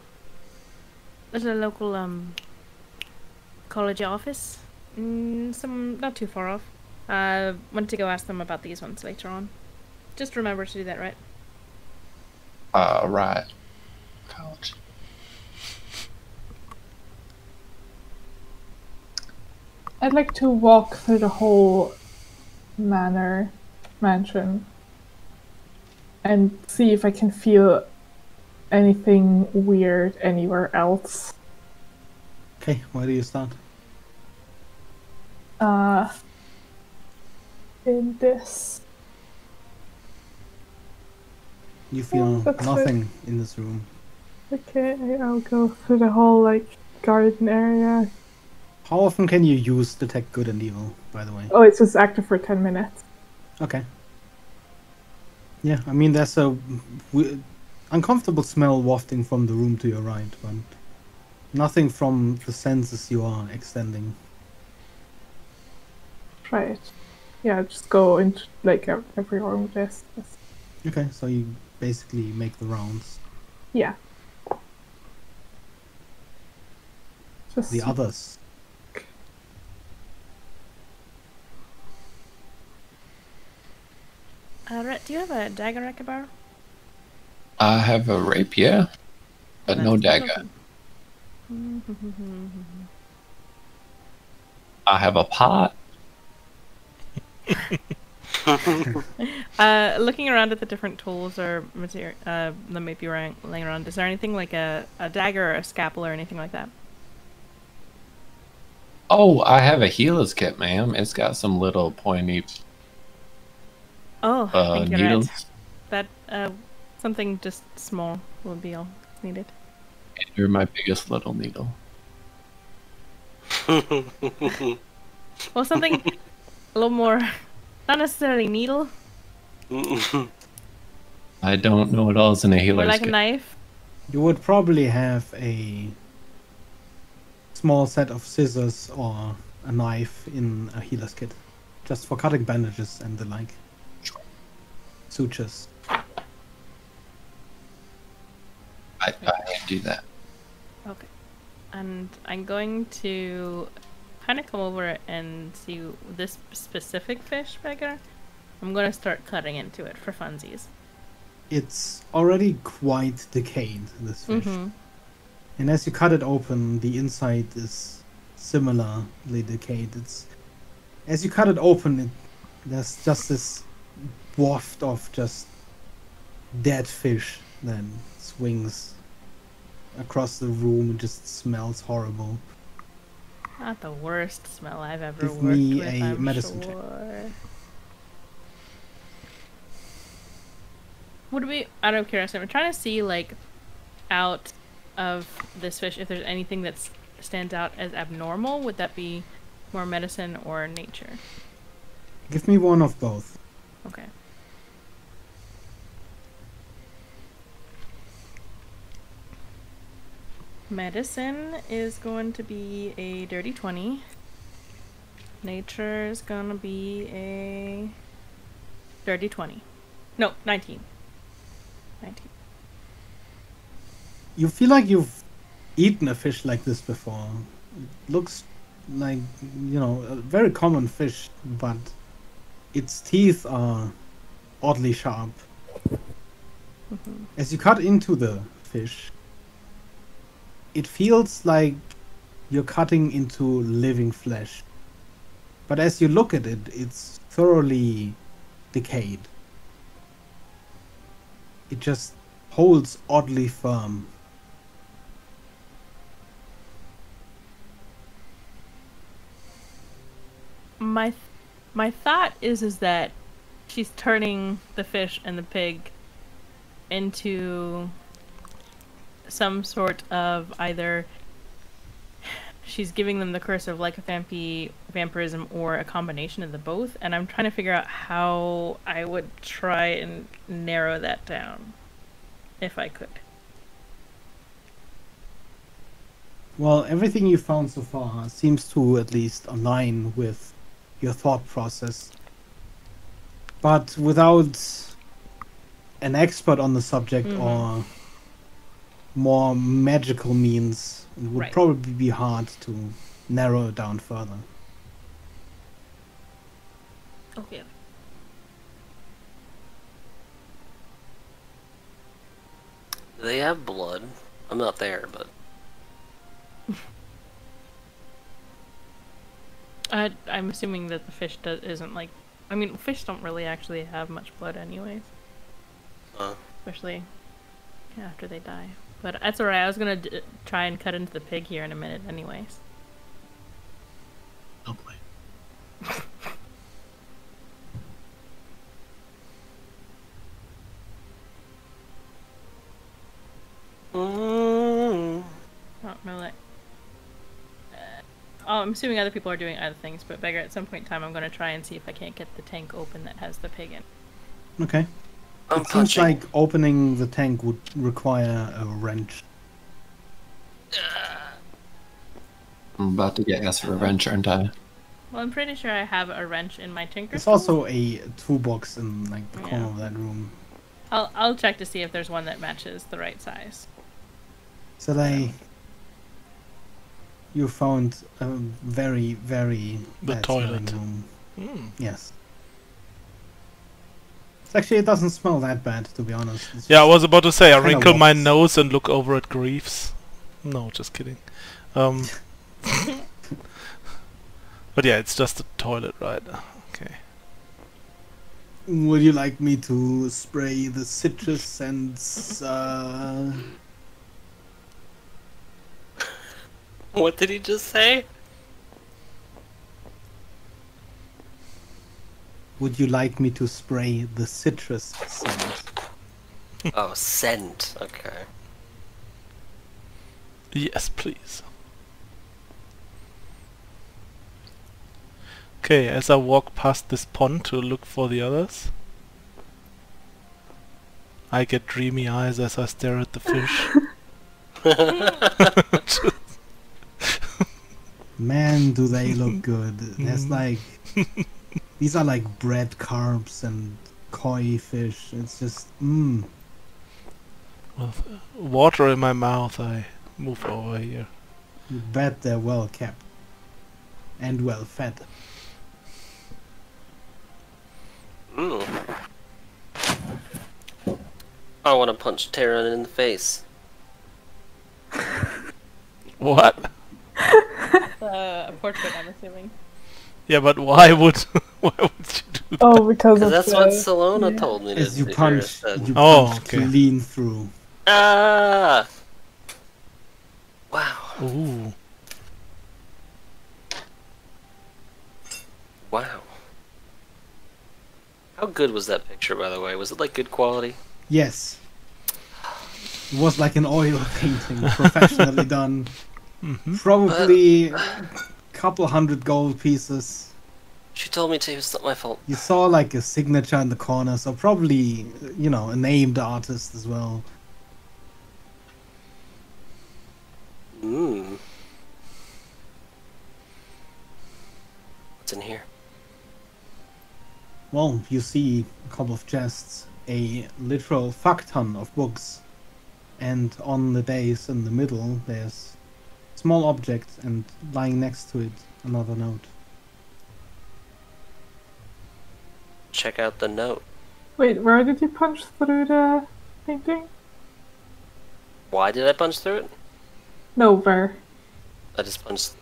Speaker 6: a local college office. Some not too far off. Wanted to go ask them about these ones later on. Just remember to do that, right?
Speaker 5: Right. College.
Speaker 3: I'd like to walk through the whole mansion, and see if I can feel anything weird anywhere else.
Speaker 1: Okay, where do you start?
Speaker 3: In this.
Speaker 1: You feel
Speaker 3: that's
Speaker 1: nothing in this room.
Speaker 3: Okay, I'll go through the whole, garden area.
Speaker 1: How often can you use Detect Good and Evil, by the way?
Speaker 3: Oh, it's just active for 10 minutes.
Speaker 1: Okay. Yeah, I mean, there's a uncomfortable smell wafting from the room to your right, but nothing from the senses you are extending.
Speaker 3: Right. Yeah, just go into, every room, just.
Speaker 1: Okay, so you basically make the rounds.
Speaker 3: Yeah. Just
Speaker 1: The others.
Speaker 6: Rhett, do you have a dagger I could borrow?
Speaker 5: I have a rapier, but no dagger. I have a pot.
Speaker 6: Looking around at the different tools or material that might be laying around, is there anything like a dagger or a scalpel or anything like that?
Speaker 5: Oh, I have a healer's kit, ma'am. It's got some little pointy
Speaker 6: Oh, thank you,
Speaker 5: needles.
Speaker 6: Rhett. That something just small will be all needed.
Speaker 5: You're my biggest little needle.
Speaker 6: Well, something a little more, not necessarily needle.
Speaker 5: I don't know what else in a
Speaker 6: Or
Speaker 5: healer's
Speaker 6: like
Speaker 5: kit.
Speaker 6: a knife.
Speaker 1: You would probably have a small set of scissors or a knife in a healer's kit. Just for cutting bandages and the like. Sutures.
Speaker 5: I can't do that.
Speaker 6: Okay. And I'm going to kind of come over and see this specific fish beggar. I'm going to start cutting into it for funsies.
Speaker 1: It's already quite decayed, this fish. And as you cut it open, the inside is similarly decayed. As you cut it open, there's just this waft of just dead fish that swings across the room and just smells horrible.
Speaker 6: Not the worst smell I've ever
Speaker 1: Give
Speaker 6: worked
Speaker 1: me
Speaker 6: with,
Speaker 1: a
Speaker 6: I'm
Speaker 1: medicine check.
Speaker 6: sure. Would it be, out of curiosity, I'm trying to see, like, out of this fish, if there's anything that stands out as abnormal. Would that be more medicine or nature?
Speaker 1: Give me one of both.
Speaker 6: Okay. Medicine is going to be a dirty 20. Nature is gonna be a dirty 20. No, 19. 19.
Speaker 1: You feel like you've eaten a fish like this before. It looks like, you know, a very common fish, but its teeth are oddly sharp.
Speaker 6: Mm-hmm.
Speaker 1: As you cut into the fish, it feels like you're cutting into living flesh. But as you look at it, it's thoroughly decayed. It just holds oddly firm.
Speaker 6: My thought is that she's turning the fish and the pig into some sort of either she's giving them the curse of lycanthropy, vampirism, or a combination of the both, and I'm trying to figure out how I would try and narrow that down, if I could.
Speaker 1: Well, everything you found so far seems to at least align with your thought process. But without an expert on the subject or more magical means, it would probably be hard to narrow it down further.
Speaker 6: Okay.
Speaker 4: Do they have blood? I'm not there, but...
Speaker 6: I'm assuming that the fish isn't like... I mean, fish don't really actually have much blood anyways. Especially after they die. But that's alright, I was gonna try and cut into the pig here in a minute anyways.
Speaker 8: I'll play.
Speaker 6: Oh, no, like... oh, I'm assuming other people are doing other things, but Beggar, at some point in time, I'm gonna try and see if I can't get the tank open that has the pig in.
Speaker 1: Okay.
Speaker 4: I'm
Speaker 1: It seems
Speaker 4: punching.
Speaker 1: like opening the tank would require a wrench.
Speaker 5: I'm about to get asked for revenge, aren't I?
Speaker 6: Well, I'm pretty sure I have a wrench in my tinker
Speaker 1: There's
Speaker 6: tool.
Speaker 1: also a toolbox in like the corner of that room.
Speaker 6: I'll check to see if there's one that matches the right size.
Speaker 1: So you found a very, very
Speaker 2: The
Speaker 1: bad smelling
Speaker 2: toilet.
Speaker 1: room.
Speaker 2: Hmm.
Speaker 1: Yes. Actually, it doesn't smell that bad, to be honest. It's
Speaker 2: Yeah, I
Speaker 1: just
Speaker 2: was about to say, I
Speaker 1: kinda
Speaker 2: wrinkle my
Speaker 1: wobbles.
Speaker 2: nose and look over at Greaves. No, just kidding. But yeah, it's just a toilet, right? Okay.
Speaker 1: Would you like me to spray the citrus scents?
Speaker 4: What did he just say?
Speaker 1: Would you like me to spray the citrus scent?
Speaker 4: Oh, scent. Okay.
Speaker 2: Yes, please. Okay, as I walk past this pond to look for the others, I get dreamy eyes as I stare at the fish.
Speaker 1: Man, do they look good. There's like... These are like bread carps and koi fish. It's just...
Speaker 2: With water in my mouth, I move over here.
Speaker 1: You bet they're well kept. And well fed.
Speaker 4: I want to punch Terran in the face.
Speaker 2: What?
Speaker 6: A portrait, I'm assuming.
Speaker 2: Yeah, but why would why would you do that?
Speaker 3: Oh, because of
Speaker 4: Because that's
Speaker 3: the...
Speaker 4: what Salona told me to
Speaker 1: As you
Speaker 4: do.
Speaker 1: punch, you
Speaker 2: Oh,
Speaker 1: punch
Speaker 2: okay.
Speaker 1: clean through.
Speaker 4: Ah! Wow.
Speaker 2: Ooh.
Speaker 4: Wow. How good was that picture, by the way? Was it like good quality?
Speaker 1: Yes. It was like an oil painting, professionally done. Probably a couple hundred gold pieces.
Speaker 4: She told me to. It's not my fault.
Speaker 1: You saw like a signature in the corner, so probably, you know, a named artist as well.
Speaker 4: Mmm. What's in here?
Speaker 1: Well, you see a couple of chests, a literal fuck ton of books, and on the dais in the middle there's a small object, and lying next to it another note.
Speaker 4: Check out the note.
Speaker 3: Wait, where did you punch through the painting?
Speaker 4: Why did I punch through it?
Speaker 3: No, where?
Speaker 4: I just punched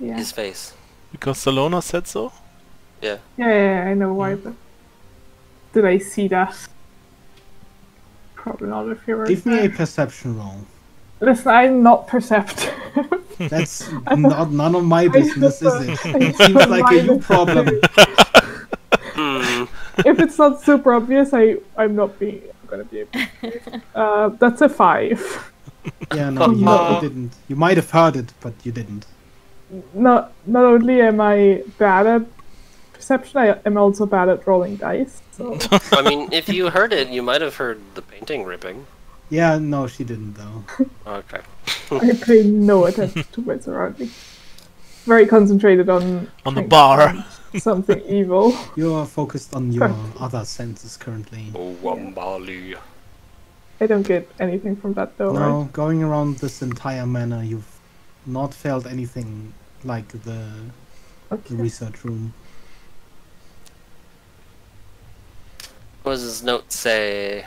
Speaker 3: Yeah.
Speaker 4: his face.
Speaker 2: Because Salona said so?
Speaker 4: Yeah.
Speaker 3: Yeah, I know why, but did I see that? Probably not if you were
Speaker 1: Give me
Speaker 3: there.
Speaker 1: a perception roll.
Speaker 3: Listen, I'm not perceptive.
Speaker 1: That's not none of my business, is it? It seems like a you
Speaker 3: Minus
Speaker 1: problem.
Speaker 3: 2.
Speaker 4: Hmm.
Speaker 3: If it's not super obvious, I'm not gonna be able to. That's a 5.
Speaker 1: Yeah, no, you didn't. You might have heard it, but you didn't.
Speaker 3: Not only am I bad at perception, I am also bad at rolling dice. So
Speaker 4: I mean, if you heard it, you might have heard the painting ripping.
Speaker 1: Yeah, no, she didn't though.
Speaker 4: Okay.
Speaker 3: I pay no attention to my surroundings. Very concentrated on
Speaker 2: On the
Speaker 3: trying to
Speaker 2: bar.
Speaker 3: find something evil.
Speaker 1: You are focused on your other senses currently.
Speaker 4: Oh, Wambali.
Speaker 3: I don't get anything from that though.
Speaker 1: No,
Speaker 3: Right?
Speaker 1: going around this entire manor, you've not felt anything like the
Speaker 3: Okay.
Speaker 1: research room.
Speaker 4: What does his note say?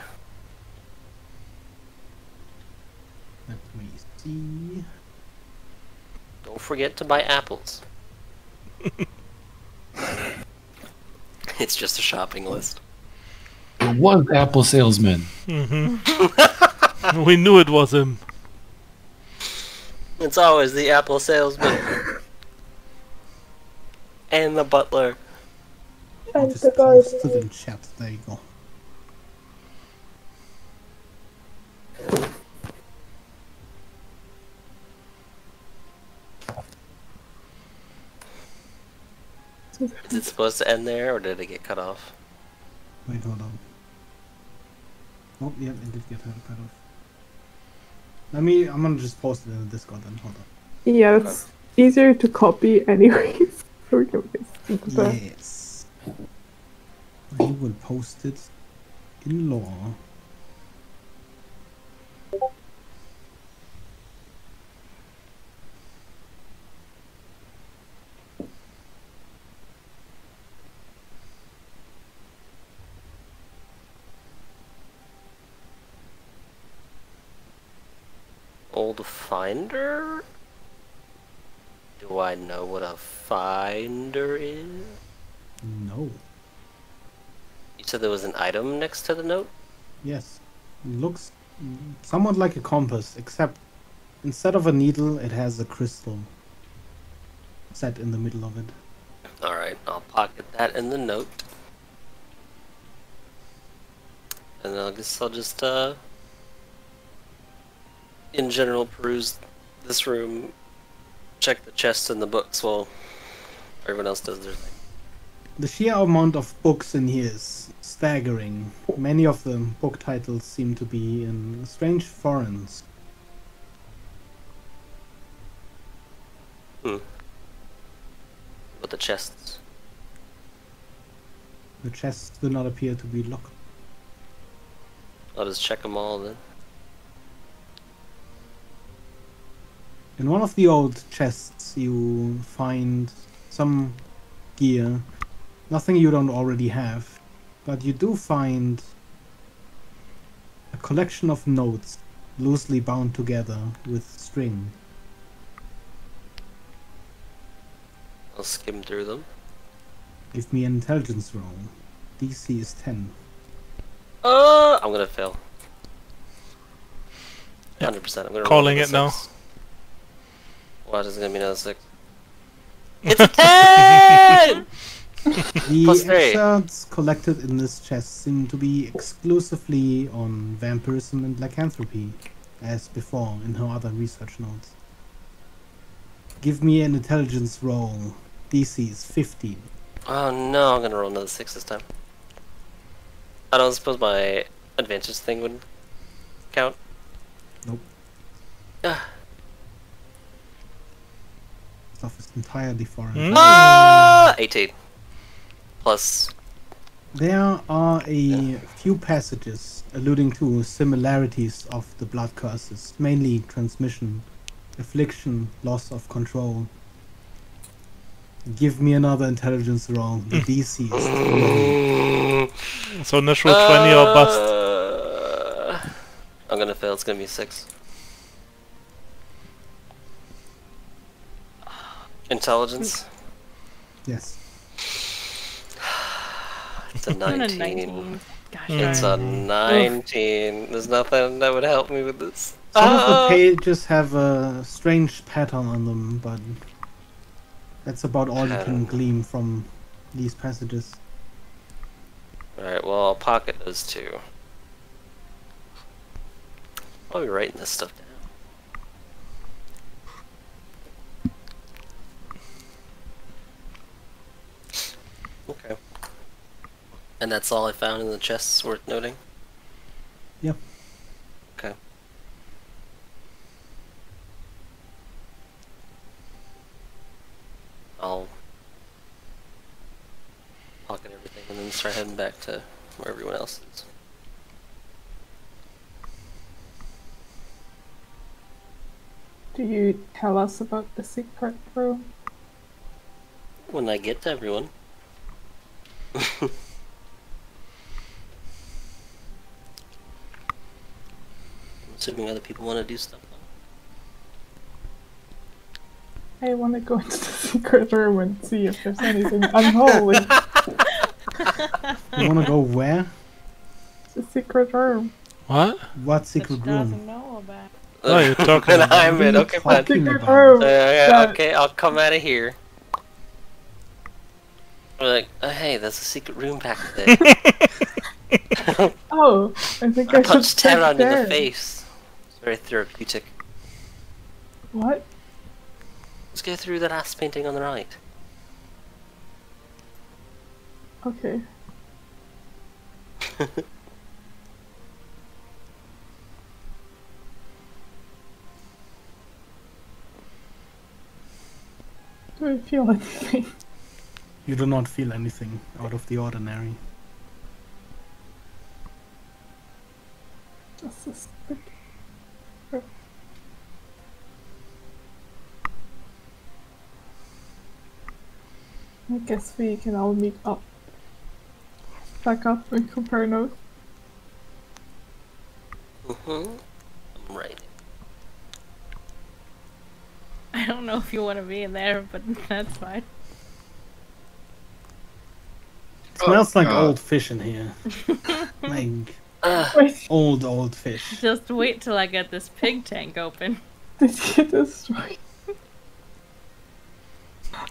Speaker 1: Let me see.
Speaker 4: Don't forget to buy apples. It's just a shopping list.
Speaker 5: It was Apple salesman.
Speaker 2: We knew it was him.
Speaker 4: It's always the apple salesman. And the butler.
Speaker 1: I'll just post it in chat. There you go.
Speaker 4: Is it supposed to end there, or did it get cut off?
Speaker 1: Wait, hold on. Oh, yeah, it did get cut off. I'm gonna just post it in the Discord then. Hold on.
Speaker 3: Yeah, it's easier to copy anyways. So we can paste it there.
Speaker 1: Yes. I will post it in lore.
Speaker 4: Old finder? Do I know what a finder is?
Speaker 1: No.
Speaker 4: You said there was an item next to the note?
Speaker 1: Yes. It looks somewhat like a compass, except instead of a needle, it has a crystal set in the middle of it.
Speaker 4: Alright, I'll pocket that in the note. And I guess I'll just, in general, peruse this room, check the chests and the books while everyone else does their thing.
Speaker 1: The sheer amount of books in here is staggering. Many of the book titles seem to be in strange foreigns.
Speaker 4: But the chests.
Speaker 1: The chests do not appear to be locked.
Speaker 4: I'll just check them all then.
Speaker 1: In one of the old chests you find some gear. Nothing you don't already have. But you do find a collection of notes loosely bound together with string.
Speaker 4: I'll skim through them.
Speaker 1: Give me an intelligence roll. DC is 10.
Speaker 4: I'm gonna fail.
Speaker 2: Yeah.
Speaker 4: 100%. I'm gonna
Speaker 2: Calling
Speaker 4: roll
Speaker 2: it now.
Speaker 4: 6. What is it gonna be another 6? It's a 10!
Speaker 1: The
Speaker 4: +3.
Speaker 1: excerpts collected in this chest seem to be exclusively on vampirism and lycanthropy, as before in her other research notes. Give me an intelligence roll. DC is 15.
Speaker 4: Oh no, I'm gonna roll another 6 this time. I don't suppose my advantage thing would count.
Speaker 1: Nope.
Speaker 4: Ah.
Speaker 1: Stuff is entirely foreign.
Speaker 2: Hmm?
Speaker 4: 18. Plus.
Speaker 1: There are a few passages alluding to similarities of the blood curses, mainly transmission, affliction, loss of control. Give me another intelligence roll. The DC is 20.
Speaker 2: So natural 20 or bust.
Speaker 4: I'm gonna fail, it's gonna be 6. Intelligence?
Speaker 1: Yes.
Speaker 4: It's a
Speaker 6: And a
Speaker 4: 19.
Speaker 6: 19. Gosh,
Speaker 4: It's
Speaker 6: darn.
Speaker 4: a 19. There's nothing that would help me with this.
Speaker 1: Some of the pages have a strange pattern on them, but that's about all you can glean from these passages.
Speaker 4: Alright, well, I'll pocket those two. I'll be writing this stuff down. Okay. And that's all I found in the chests worth noting?
Speaker 1: Yep.
Speaker 4: Okay. I'll pocket everything and then start heading back to where everyone else is.
Speaker 3: Do you tell us about the secret room?
Speaker 4: When I get to everyone. I'm assuming other people want to do stuff.
Speaker 3: I want to go into the secret room and see if there's anything unholy.
Speaker 1: You wanna go where?
Speaker 3: The secret room.
Speaker 2: What?
Speaker 1: What secret room?
Speaker 6: Doesn't know about.
Speaker 2: Oh, you're talking
Speaker 4: And
Speaker 2: about-
Speaker 4: I'm in. Okay, fine.
Speaker 1: Talking
Speaker 3: Secret
Speaker 1: about?
Speaker 3: room.
Speaker 4: Yeah, okay, I'll come out of here. We're like, oh, hey, there's a secret room back there.
Speaker 3: Oh, I think
Speaker 4: I
Speaker 3: I should
Speaker 4: punched
Speaker 3: check
Speaker 4: Taron in
Speaker 3: there.
Speaker 4: the face. It's very therapeutic.
Speaker 3: What?
Speaker 4: Let's go through the last painting on the right.
Speaker 3: Okay. Do I feel anything?
Speaker 1: You do not feel anything out of the ordinary.
Speaker 3: Just a secret. I guess we can all meet up. Back up and compare notes.
Speaker 4: I'm right.
Speaker 6: I don't know if you want to be in there, but that's fine.
Speaker 1: It smells like
Speaker 5: God.
Speaker 1: old fish in here. Like
Speaker 3: Wait,
Speaker 1: old fish.
Speaker 6: Just wait till I get this pig tank open.
Speaker 3: did you destroy?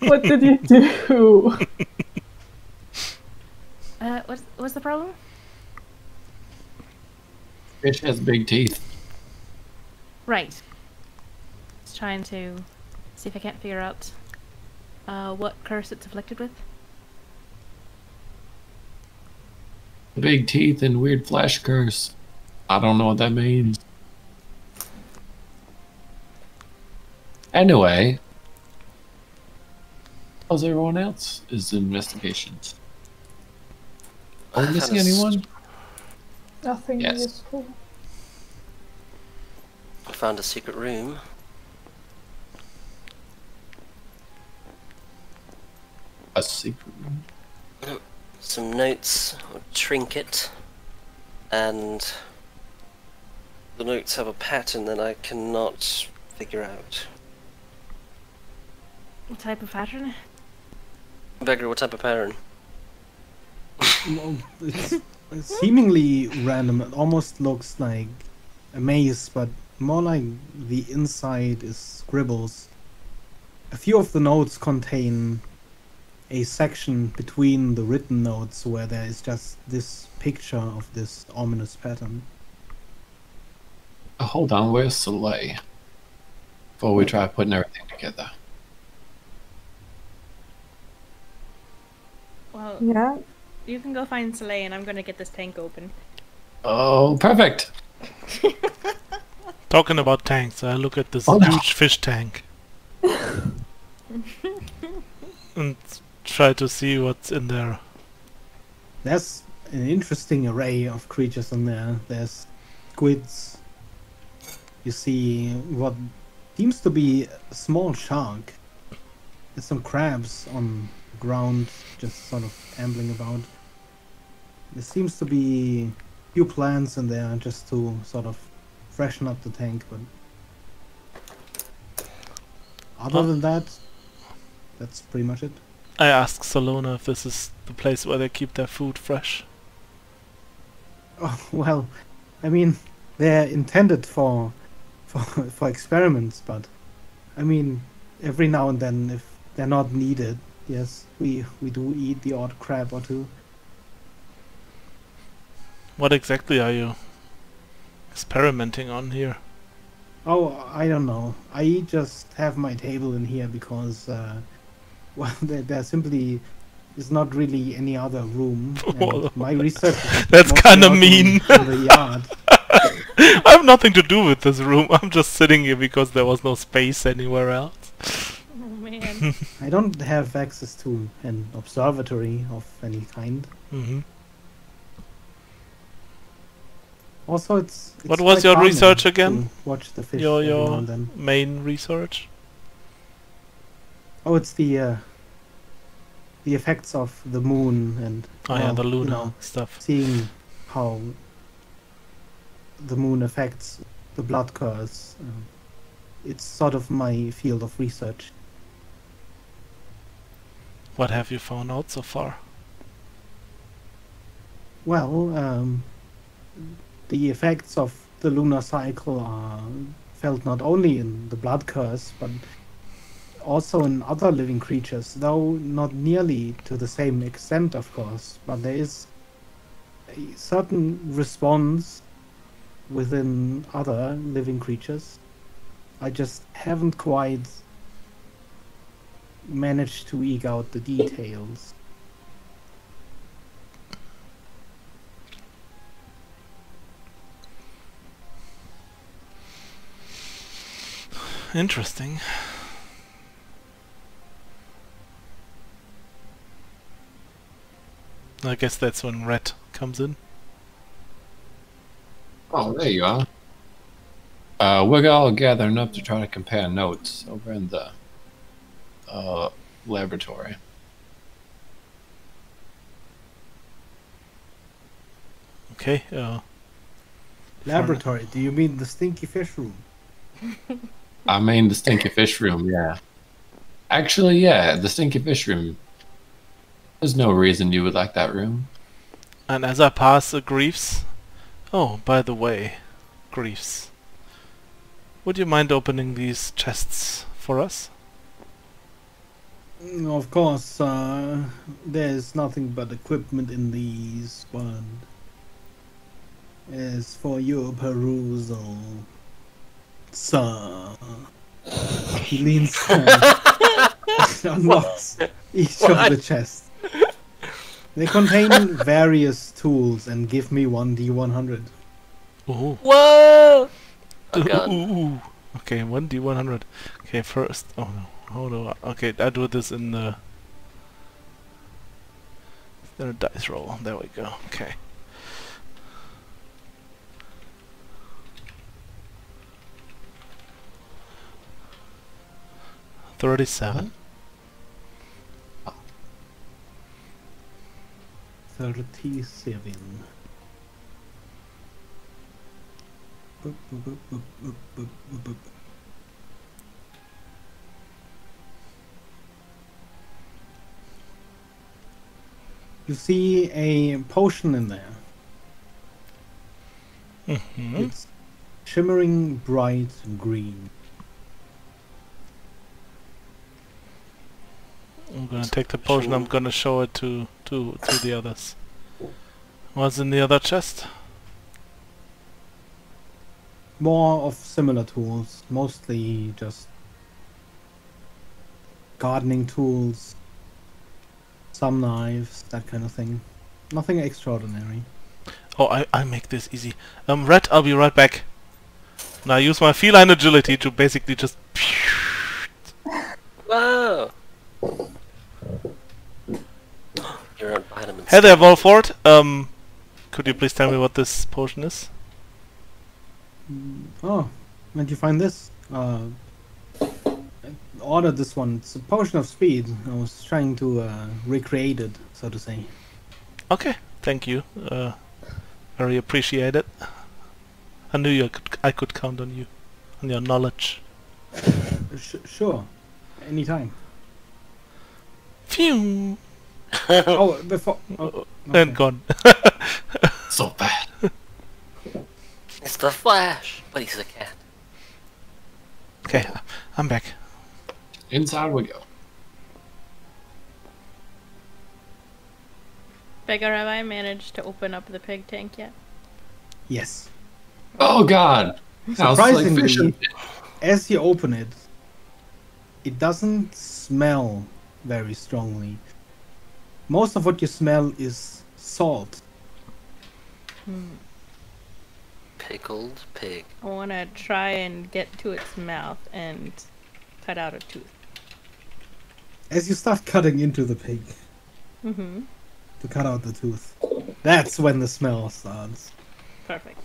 Speaker 3: What did you do?
Speaker 6: What's the problem?
Speaker 5: Fish has big teeth.
Speaker 6: Right. Just trying to see if I can't figure out what curse it's afflicted with.
Speaker 5: Big teeth and weird flash curse. I don't know what that means. Anyway, how's everyone else's investigations? Are we missing anyone?
Speaker 3: Nothing
Speaker 5: Yes.
Speaker 3: useful.
Speaker 4: I found a secret room.
Speaker 5: A secret room.
Speaker 4: Some notes, a trinket, and the notes have a pattern that I cannot figure out.
Speaker 6: What type of pattern?
Speaker 4: Beggar, what type of pattern?
Speaker 1: Well, it's seemingly random. It almost looks like a maze, but more like the inside is scribbles. A few of the notes contain a section between the written notes where there is just this picture of this ominous pattern.
Speaker 5: Hold on, where's Soleil? Before we try putting everything together.
Speaker 6: Well,
Speaker 3: Yeah.
Speaker 6: you can go find Soleil, and I'm gonna get this tank open.
Speaker 5: Oh, perfect.
Speaker 2: Talking about tanks, I look at this
Speaker 5: Oh, no.
Speaker 2: huge fish tank. And try to see what's in there.
Speaker 1: There's an interesting array of creatures in there. There's squids. You see what seems to be a small shark. There's some crabs on the ground, just sort of ambling about. There seems to be a few plants in there just to sort of freshen up the tank, but other than that, that's pretty much it.
Speaker 2: I asked Salona if this is the place where they keep their food fresh.
Speaker 1: Oh, well, I mean, they're intended for experiments, but I mean, every now and then, if they're not needed, yes, we do eat the odd crab or two.
Speaker 2: What exactly are you experimenting on here?
Speaker 1: Oh, I don't know. I just have my table in here because, well, there simply is not really any other room. And my research is
Speaker 2: That's
Speaker 1: mostly
Speaker 2: kinda
Speaker 1: out
Speaker 2: mean.
Speaker 1: in the yard.
Speaker 2: I have nothing to do with this room. I'm just sitting here because there was no space anywhere else.
Speaker 6: Oh man.
Speaker 1: I don't have access to an observatory of any kind.
Speaker 2: Hmm.
Speaker 1: Also, it's
Speaker 2: What was
Speaker 1: quite
Speaker 2: your
Speaker 1: calming
Speaker 2: research
Speaker 1: to
Speaker 2: again?
Speaker 1: Watch the fish every now and then.
Speaker 2: Main research?
Speaker 1: Oh, it's the effects of the moon and
Speaker 2: Oh yeah,
Speaker 1: well,
Speaker 2: the
Speaker 1: you
Speaker 2: lunar
Speaker 1: know,
Speaker 2: stuff.
Speaker 1: seeing how the moon affects the blood curves. It's sort of my field of research.
Speaker 2: What have you found out so far?
Speaker 1: Well, the effects of the lunar cycle are felt not only in the blood curves, but also in other living creatures, though not nearly to the same extent, of course. But there is a certain response within other living creatures. I just haven't quite managed to eke out the details.
Speaker 2: Interesting. I guess that's when Red comes in.
Speaker 5: Oh, there you are. We're all gathering up to try to compare notes over in the laboratory.
Speaker 2: Okay,
Speaker 1: Laboratory? Do you mean the stinky fish room?
Speaker 5: I mean the stinky fish room, yeah. Actually, yeah, the stinky fish room. There's no reason you would like that room.
Speaker 2: and as I pass Greaves... Oh, by the way, Greaves. Would you mind opening these chests for us?
Speaker 1: Of course, there's nothing but equipment in these, but as for your perusal, sir, he leans unlocks each of the chests. They contain various tools and give me 1d100.
Speaker 2: Ooh.
Speaker 4: Whoa! Oh god.
Speaker 2: Ooh. Okay, 1d100. Okay, first... Oh no. Hold on. Okay, I do this in the... Is there a dice roll? There we go. Okay. $37.
Speaker 1: 37. Boop, boop, boop, boop, boop, boop, boop, boop. You see a potion in there.
Speaker 2: Mm-hmm.
Speaker 1: It's shimmering bright green.
Speaker 2: I'm gonna take the potion. I'm gonna show it to the others. What's in the other chest?
Speaker 1: More of similar tools, mostly just gardening tools, some knives, that kind of thing. Nothing extraordinary.
Speaker 2: Oh, I make this easy. Red, I'll be right back. Now I use my feline agility to basically just.
Speaker 4: Whoa! You're on vitamins.
Speaker 2: Hey there, Volford. Could you please tell me what this potion is?
Speaker 1: Oh, where'd you find this? I ordered this one. It's a potion of speed. I was trying to recreate it, so to say.
Speaker 2: Okay, thank you. Very appreciated. I knew I could count on you, on your knowledge.
Speaker 1: Sure, anytime.
Speaker 2: Phew.
Speaker 1: Oh, before. Oh,
Speaker 2: And
Speaker 1: okay.
Speaker 2: gone.
Speaker 5: So bad.
Speaker 4: It's the Flash, but he's a cat.
Speaker 2: Okay, I'm back.
Speaker 5: Inside we go.
Speaker 6: Beggar, have I managed to open up the pig tank yet?
Speaker 1: Yes.
Speaker 5: Oh God! Sounds like
Speaker 1: Surprisingly,
Speaker 5: fishing.
Speaker 1: as you open it, it doesn't smell very strongly. Most of what you smell is salt.
Speaker 4: Pickled pig.
Speaker 6: I want to try and get to its mouth and cut out a tooth.
Speaker 1: As you start cutting into the pig
Speaker 6: Mm-hmm.
Speaker 1: to cut out the tooth, that's when the smell starts.
Speaker 6: Perfect.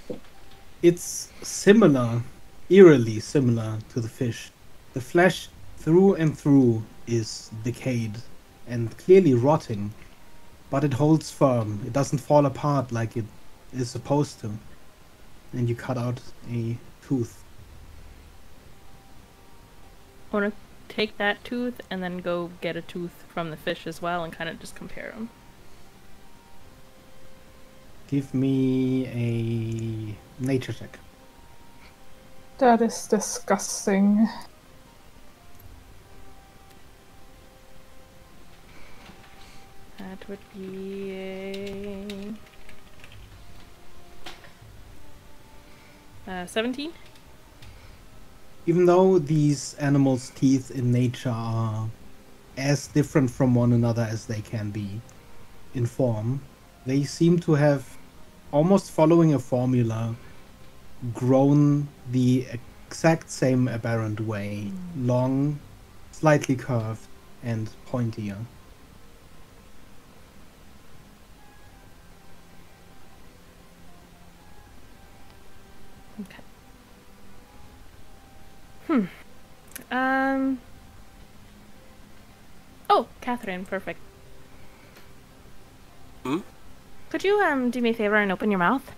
Speaker 1: It's similar, eerily similar to the fish. The flesh through and through is decayed and clearly rotting, but it holds firm. It doesn't fall apart like it is supposed to. And you cut out a tooth.
Speaker 6: I want to take that tooth and then go get a tooth from the fish as well and kind of just compare them.
Speaker 1: Give me a nature check.
Speaker 3: That is disgusting.
Speaker 6: That would be a 17.
Speaker 1: Even though these animals' teeth in nature are as different from one another as they can be in form, they seem to have, almost following a formula, grown the exact same aberrant way. Long, slightly curved, and pointier.
Speaker 6: Okay. Oh, Catherine, perfect.
Speaker 4: Hmm?
Speaker 6: Could you do me a favor and open your mouth?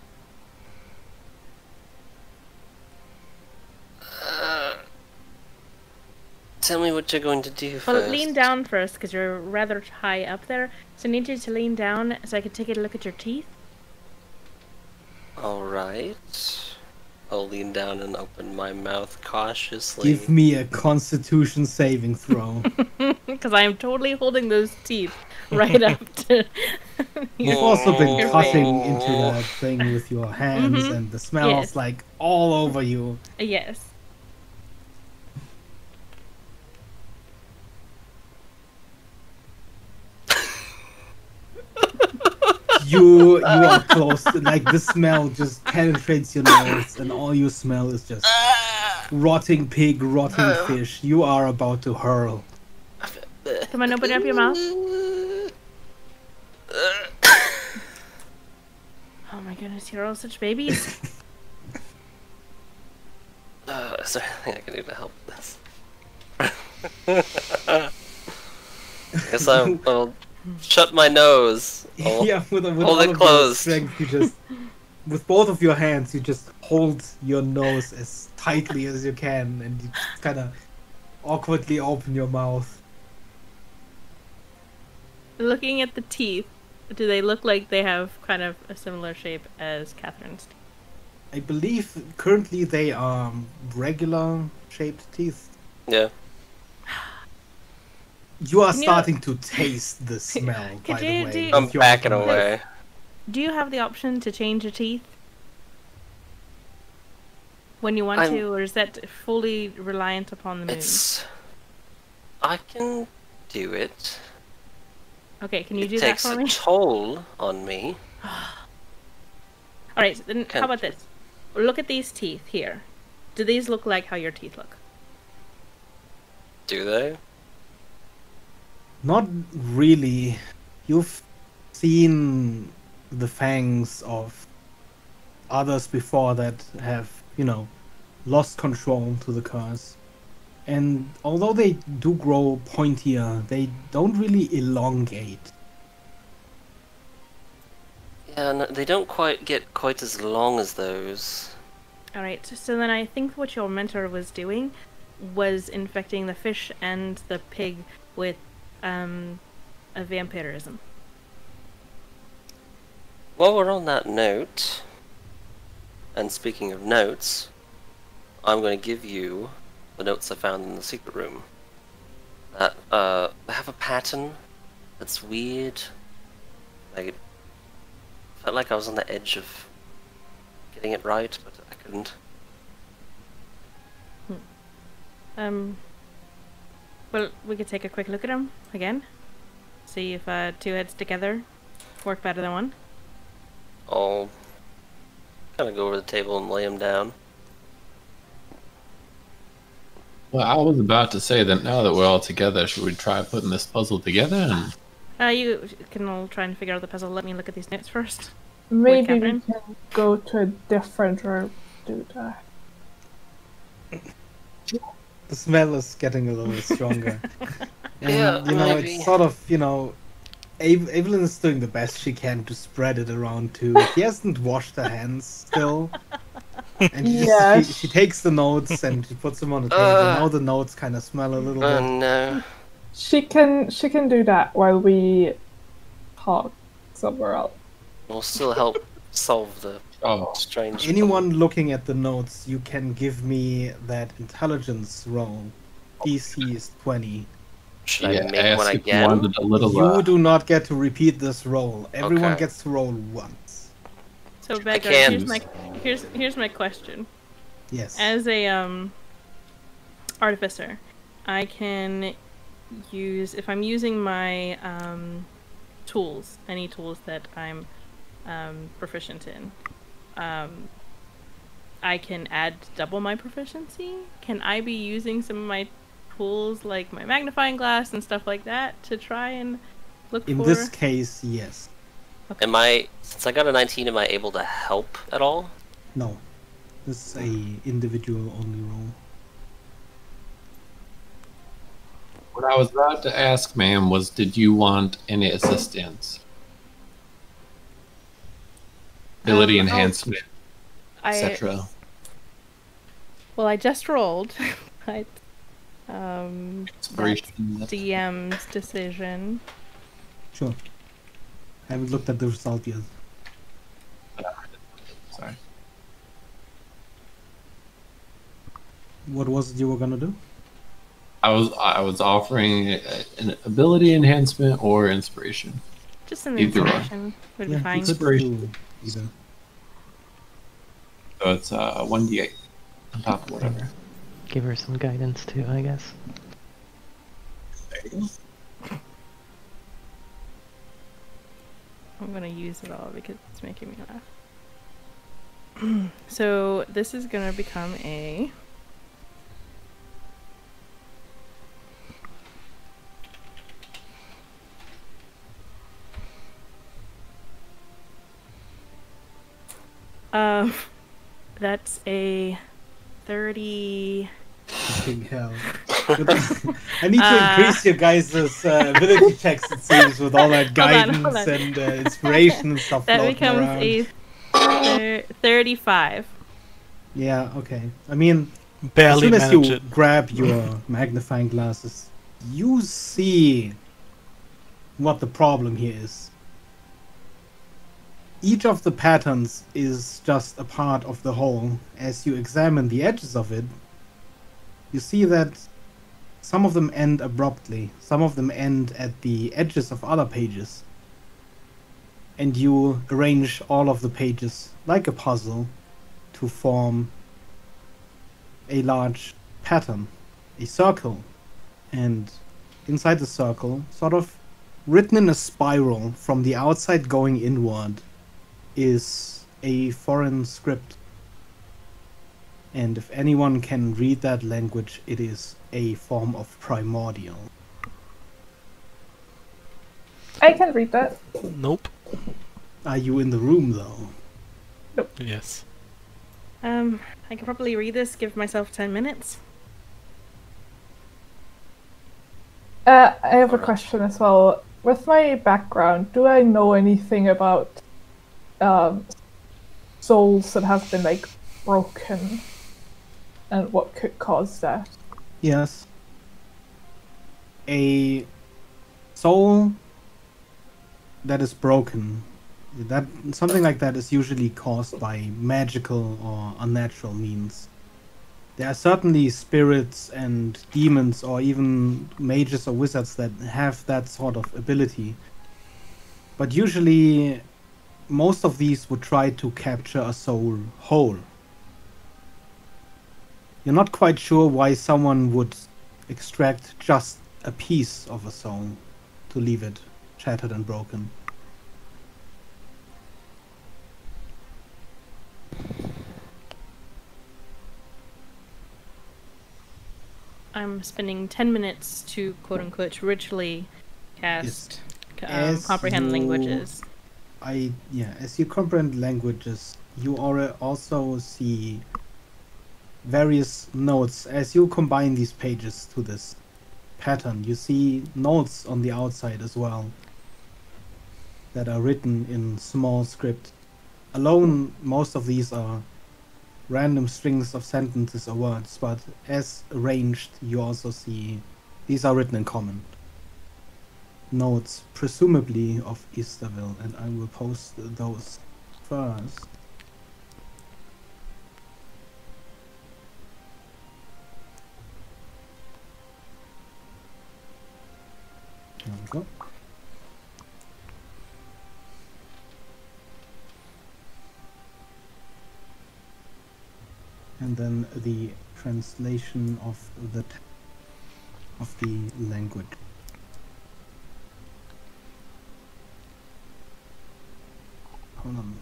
Speaker 4: Tell me what you're going to do
Speaker 6: Well,
Speaker 4: first.
Speaker 6: lean down first, because you're rather high up there. So I need you to lean down so I can take a look at your teeth.
Speaker 4: Alright. I'll lean down and open my mouth cautiously.
Speaker 1: Give me a Constitution saving throw.
Speaker 6: Because I am totally holding those teeth right up to...
Speaker 1: You've also been
Speaker 6: Your
Speaker 1: cutting
Speaker 6: face.
Speaker 1: into that thing with your hands,
Speaker 6: Mhm.
Speaker 1: and the smell's
Speaker 6: Yes.
Speaker 1: like all over you.
Speaker 6: Yes.
Speaker 1: You are close. Like the smell just penetrates your nose, and all you smell is just rotting pig, rotting fish. You are about to hurl.
Speaker 6: Come on, open up your mouth. Oh my goodness, you're all such babies.
Speaker 4: Is there anything I can do to help this? Guess I'll shut my nose. I'll
Speaker 1: Yeah, with
Speaker 4: hold
Speaker 1: all
Speaker 4: it
Speaker 1: of your
Speaker 4: closed.
Speaker 1: strength, you just, with both of your hands, you just hold your nose as tightly as you can, and you kind of awkwardly open your mouth.
Speaker 6: Looking at the teeth, do they look like they have kind of a similar shape as Catherine's teeth?
Speaker 1: I believe currently they are regular shaped teeth.
Speaker 4: Yeah.
Speaker 1: You are
Speaker 6: Can you-
Speaker 1: starting to taste the smell, by
Speaker 6: Could
Speaker 1: the
Speaker 6: you
Speaker 1: way.
Speaker 6: do-
Speaker 4: I'm
Speaker 1: with your
Speaker 4: backing
Speaker 1: knife.
Speaker 4: away.
Speaker 6: Do you have the option to change your teeth when you want
Speaker 4: I'm-
Speaker 6: to, or is that fully reliant upon the moon?
Speaker 4: I can do it.
Speaker 6: Okay, can you
Speaker 4: It
Speaker 6: do that
Speaker 4: takes
Speaker 6: for
Speaker 4: a
Speaker 6: me?
Speaker 4: toll on me.
Speaker 6: Alright, then
Speaker 4: Can-
Speaker 6: how about this? Look at these teeth here. Do these look like how your teeth look?
Speaker 4: Do they?
Speaker 1: Not really. You've seen the fangs of others before that have, lost control to the curse. And although they do grow pointier, they don't really elongate.
Speaker 4: Yeah, no, they don't get quite as long as those.
Speaker 6: Alright, so then I think what your mentor was doing was infecting the fish and the pig with a vampirism.
Speaker 4: While we're on that note, and speaking of notes, I'm going to give you the notes I found in the secret room. That they have a pattern that's weird. I felt like I was on the edge of getting it right, but I couldn't.
Speaker 6: Well, we could take a quick look at them again. See if two heads together work better than one.
Speaker 4: I'll kind of go over the table and lay them down.
Speaker 5: Well, I was about to say that now that we're all together, should we try putting this puzzle together? And
Speaker 6: You can all try and figure out the puzzle. Let me look at these notes first.
Speaker 3: Maybe we
Speaker 6: Catherine?
Speaker 3: can go to a different room to do that.
Speaker 1: The smell is getting a little stronger. And,
Speaker 4: Yeah, maybe.
Speaker 1: it's sort of, Evelyn is doing the best she can to spread it around too. She hasn't washed her hands still. And she takes the notes and she puts them on the table. Now the notes kind of smell a little
Speaker 4: Oh
Speaker 1: bit.
Speaker 4: no.
Speaker 3: She can do that while we talk somewhere else.
Speaker 4: Will still help solve the
Speaker 5: oh,
Speaker 4: strange.
Speaker 1: Anyone looking at the notes, you can give me that intelligence roll. DC is 20.
Speaker 4: Should
Speaker 5: yeah,
Speaker 4: I make one
Speaker 5: ask if you
Speaker 4: again?
Speaker 5: wanted a little.
Speaker 1: You do not get to repeat this roll. Everyone
Speaker 4: Okay.
Speaker 1: gets to roll once.
Speaker 6: So, Beggar,
Speaker 4: can't.
Speaker 6: here's my question.
Speaker 1: Yes.
Speaker 6: As a artificer, I can use, if I'm using my tools, any tools that I'm proficient in, I can add double my proficiency. Can I be using some of my tools, like my magnifying glass and stuff like that, to try and look
Speaker 1: In
Speaker 6: for?
Speaker 1: this case, yes.
Speaker 4: Since I got a 19, am I able to help at all?
Speaker 1: No. This is a individual only roll.
Speaker 5: What I was about to ask, ma'am, was did you want any assistance? Ability enhancement, etc.
Speaker 6: Well, I just rolled, but
Speaker 5: Inspiration.
Speaker 6: DM's decision.
Speaker 1: Sure. I haven't looked at the result yet.
Speaker 5: Sorry.
Speaker 1: What was it you were gonna do?
Speaker 5: I was offering an ability enhancement or inspiration.
Speaker 6: Just an
Speaker 5: Either or.
Speaker 6: inspiration would be
Speaker 1: you
Speaker 6: fine.
Speaker 1: could
Speaker 5: Inspiration.
Speaker 1: do either.
Speaker 5: So it's 1d8 on top of whatever.
Speaker 7: Give her some guidance too, I guess.
Speaker 5: There you go.
Speaker 6: I'm gonna use it all because it's making me laugh. So this is gonna become a that's a 30.
Speaker 1: Fucking hell. I need to increase your guys' ability checks, it seems, with all that
Speaker 6: Hold
Speaker 1: guidance
Speaker 6: on.
Speaker 1: and inspiration and stuff
Speaker 6: That
Speaker 1: floating
Speaker 6: becomes
Speaker 1: around.
Speaker 6: a 35.
Speaker 1: Yeah, okay. I mean, as
Speaker 2: Barely
Speaker 1: soon as
Speaker 2: manage
Speaker 1: you
Speaker 2: it.
Speaker 1: grab your magnifying glasses, you see what the problem here is. Each of the patterns is just a part of the whole. As you examine the edges of it, you see that some of them end abruptly, some of them end at the edges of other pages. And you arrange all of the pages like a puzzle to form a large pattern, a circle. And inside the circle, sort of written in a spiral from the outside going inward, is a foreign script. And if anyone can read that language, it is a form of primordial.
Speaker 3: I can read that.
Speaker 2: Nope.
Speaker 1: Are you in the room, though?
Speaker 2: Yes.
Speaker 6: I can probably read this, give myself 10 minutes.
Speaker 3: I have a question as well. With my background, do I know anything about souls that have been like broken and what could cause that?
Speaker 1: Yes. A soul that is broken, that something like that is usually caused by magical or unnatural means. There are certainly spirits and demons or even mages or wizards that have that sort of ability. But usually most of these would try to capture a soul whole. You're not quite sure why someone would extract just a piece of a soul to leave it shattered and broken.
Speaker 6: I'm spending 10 minutes to quote-unquote ritually cast
Speaker 1: As
Speaker 6: comprehend
Speaker 1: you-
Speaker 6: languages.
Speaker 1: As you comprehend languages, you also see various notes. As you combine these pages to this pattern, you see notes on the outside as well that are written in small script. Alone, most of these are random strings of sentences or words, but as arranged, you also see these are written in common. Notes, presumably of Easterville, and I will post those first. There we go. And then the translation of the language. Hold on.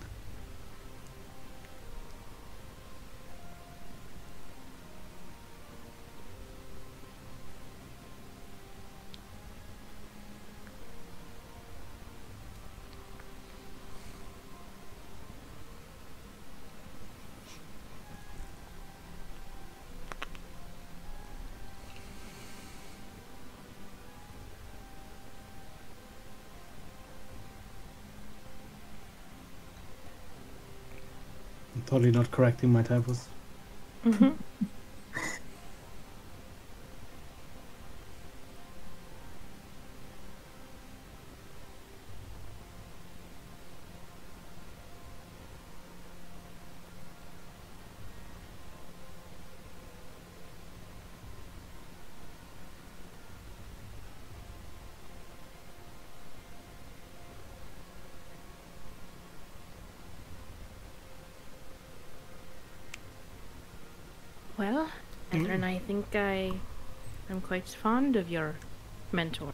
Speaker 1: I'm totally not correcting my typos.
Speaker 6: Mm-hmm. Well, Edrin, I think I'm quite fond of your mentor.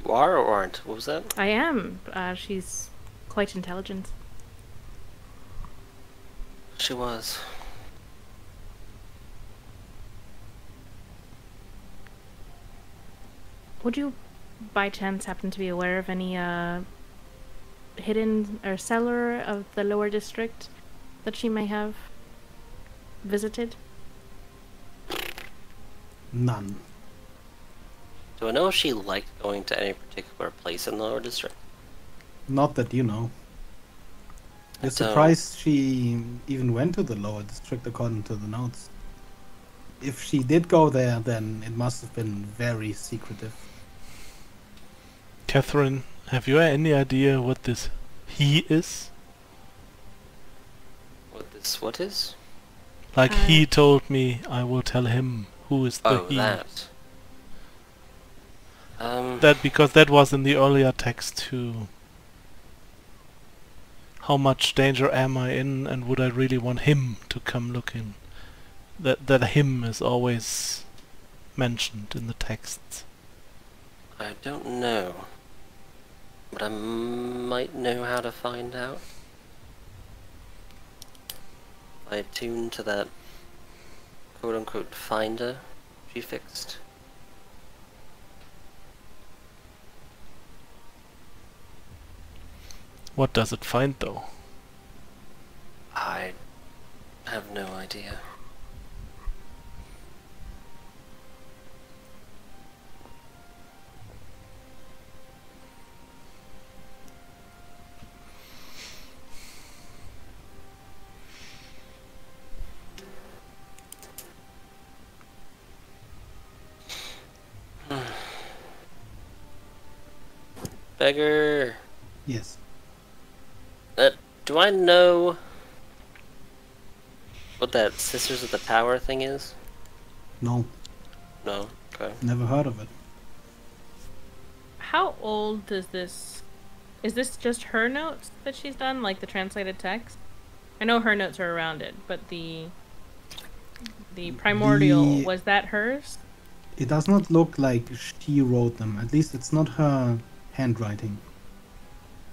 Speaker 4: You are or aren't? What was that?
Speaker 6: I am. She's quite intelligent.
Speaker 4: She was.
Speaker 6: Would you, by chance, happen to be aware of any hidden or cellar of the lower district that she may have visited?
Speaker 1: None.
Speaker 4: Do I know if she liked going to any particular place in the lower district?
Speaker 1: Not that you know. You're
Speaker 4: So-
Speaker 1: surprised she even went to the lower district according to the notes. If she did go there, then it must have been very secretive.
Speaker 2: Catherine, have you any idea what this he is?
Speaker 4: What is?
Speaker 2: Like he told me, I will tell him who is the
Speaker 4: Oh,
Speaker 2: he.
Speaker 4: that.
Speaker 2: That because that was in the earlier text too. How much danger am I in, and would I really want him to come looking? That him is always mentioned in the texts.
Speaker 4: I don't know. But I might know how to find out. If I attune to that quote-unquote finder she fixed.
Speaker 2: What does it find though?
Speaker 4: I have no idea. Beggar!
Speaker 1: Yes.
Speaker 4: Do I know what that Sisters of the Tower thing is?
Speaker 1: No,
Speaker 4: No? Okay.
Speaker 1: never heard of it.
Speaker 6: How old is this? Is this just her notes that she's done, like the translated text? I know her notes are around it, but the primordial, was that hers?
Speaker 1: It does not look like she wrote them. At least it's not her handwriting.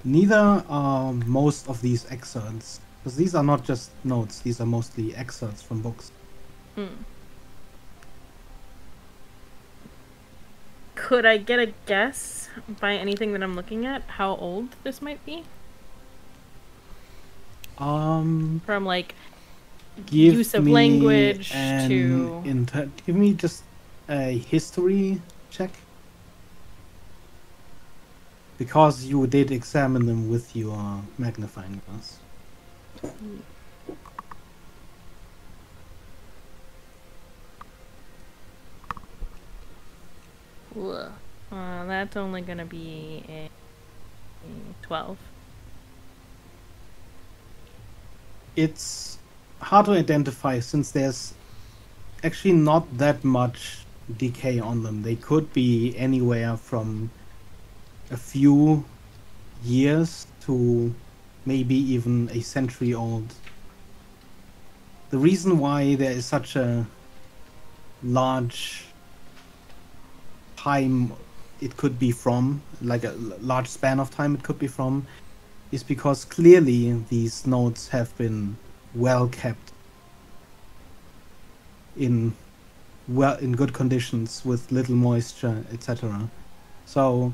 Speaker 1: Neither are most of these excerpts. Because these are not just notes, these are mostly excerpts from books.
Speaker 6: Could I get a guess by anything that I'm looking at how old this might be? From like
Speaker 1: Give
Speaker 6: use of
Speaker 1: me
Speaker 6: language
Speaker 1: an
Speaker 6: to
Speaker 1: give me just a history check. Because you did examine them with your magnifying glass.
Speaker 6: that's only gonna be a 12.
Speaker 1: It's hard to identify since there's actually not that much decay on them. They could be anywhere from a few years to maybe even a century old. The reason why there is such a large time it could be from, like a large span of time it could be from, is because clearly these notes have been well kept in good conditions with little moisture, etc. So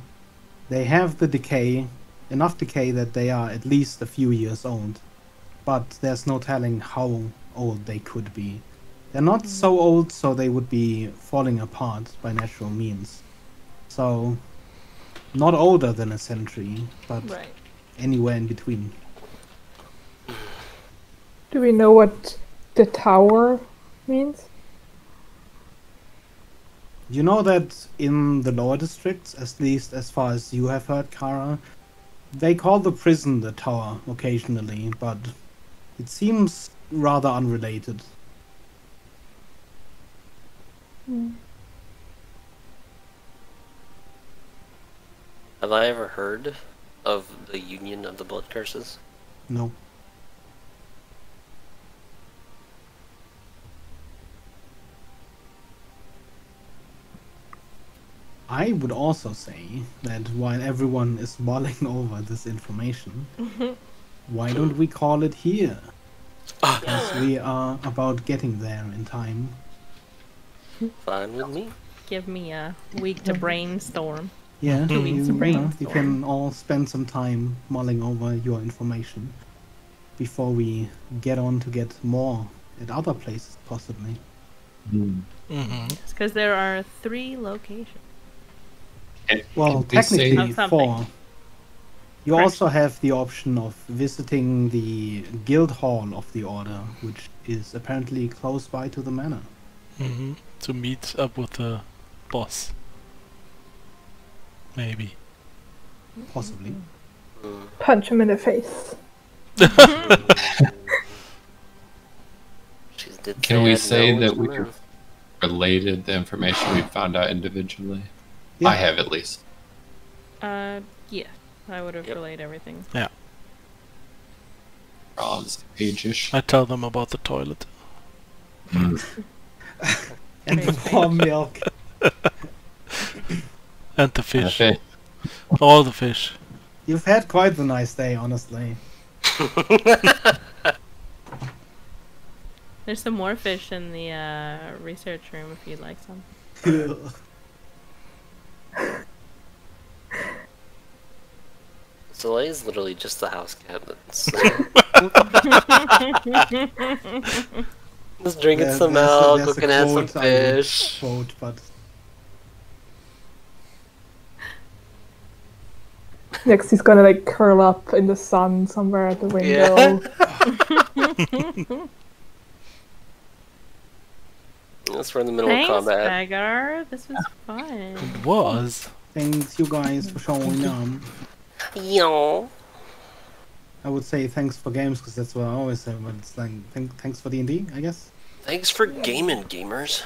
Speaker 1: they have the decay, enough decay that they are at least a few years old, but there's no telling how old they could be. They're not so old so they would be falling apart by natural means. So not older than a century, but
Speaker 6: Right.
Speaker 1: anywhere in between.
Speaker 3: Do we know what the tower means?
Speaker 1: You know that in the lower districts, at least as far as you have heard, Kara, they call the prison the tower occasionally, but it seems rather unrelated.
Speaker 4: Have I ever heard of the Union of the Blood Curses?
Speaker 1: No. I would also say that while everyone is mulling over this information, why don't we call it here? Because we are about getting there in time.
Speaker 4: Fine with me.
Speaker 6: Give me a week to brainstorm.
Speaker 1: Yeah,
Speaker 6: Two weeks
Speaker 1: you
Speaker 6: to
Speaker 1: you can all spend some time mulling over your information before we get on to get more at other places, possibly.
Speaker 6: Because there are 3 locations.
Speaker 1: Well,
Speaker 5: Can we say-
Speaker 1: technically
Speaker 6: Of something.
Speaker 1: 4. You
Speaker 6: Correct.
Speaker 1: also have the option of visiting the guild hall of the order, which is apparently close by to the manor.
Speaker 2: To meet up with the boss. Maybe.
Speaker 1: Possibly.
Speaker 3: Punch him in the face.
Speaker 4: She's Did
Speaker 5: Can we
Speaker 4: had
Speaker 5: say
Speaker 4: nowhere
Speaker 5: that
Speaker 4: to
Speaker 5: we
Speaker 4: move.
Speaker 5: related the information we found out individually?
Speaker 1: Yeah.
Speaker 5: I have at least.
Speaker 6: Yeah. I would have
Speaker 4: Yep.
Speaker 6: relayed everything.
Speaker 5: We're all on the same page-ish.
Speaker 2: I tell them about the toilet.
Speaker 1: And
Speaker 6: Great,
Speaker 1: the warm milk.
Speaker 2: And the fish.
Speaker 5: Okay.
Speaker 2: All the fish.
Speaker 1: You've had quite a nice day, honestly.
Speaker 6: There's some more fish in the research room if you'd like some.
Speaker 4: Soleil is literally just the house cabinets. Just drinking
Speaker 1: There-
Speaker 4: some
Speaker 1: there's a-
Speaker 4: milk,
Speaker 1: there's a
Speaker 4: looking at some
Speaker 1: quote I would
Speaker 4: fish.
Speaker 1: quote, but
Speaker 3: Next, he's gonna like curl up in the sun somewhere at the window.
Speaker 4: That's we're in the middle
Speaker 6: Thanks,
Speaker 4: of combat.
Speaker 6: Bagar. This was fun.
Speaker 2: It was.
Speaker 1: thanks you guys for showing up.
Speaker 4: Yo.
Speaker 1: I would say thanks for games because that's what I always say, but it's like thanks for D&D, I guess.
Speaker 4: Thanks for gaming, gamers.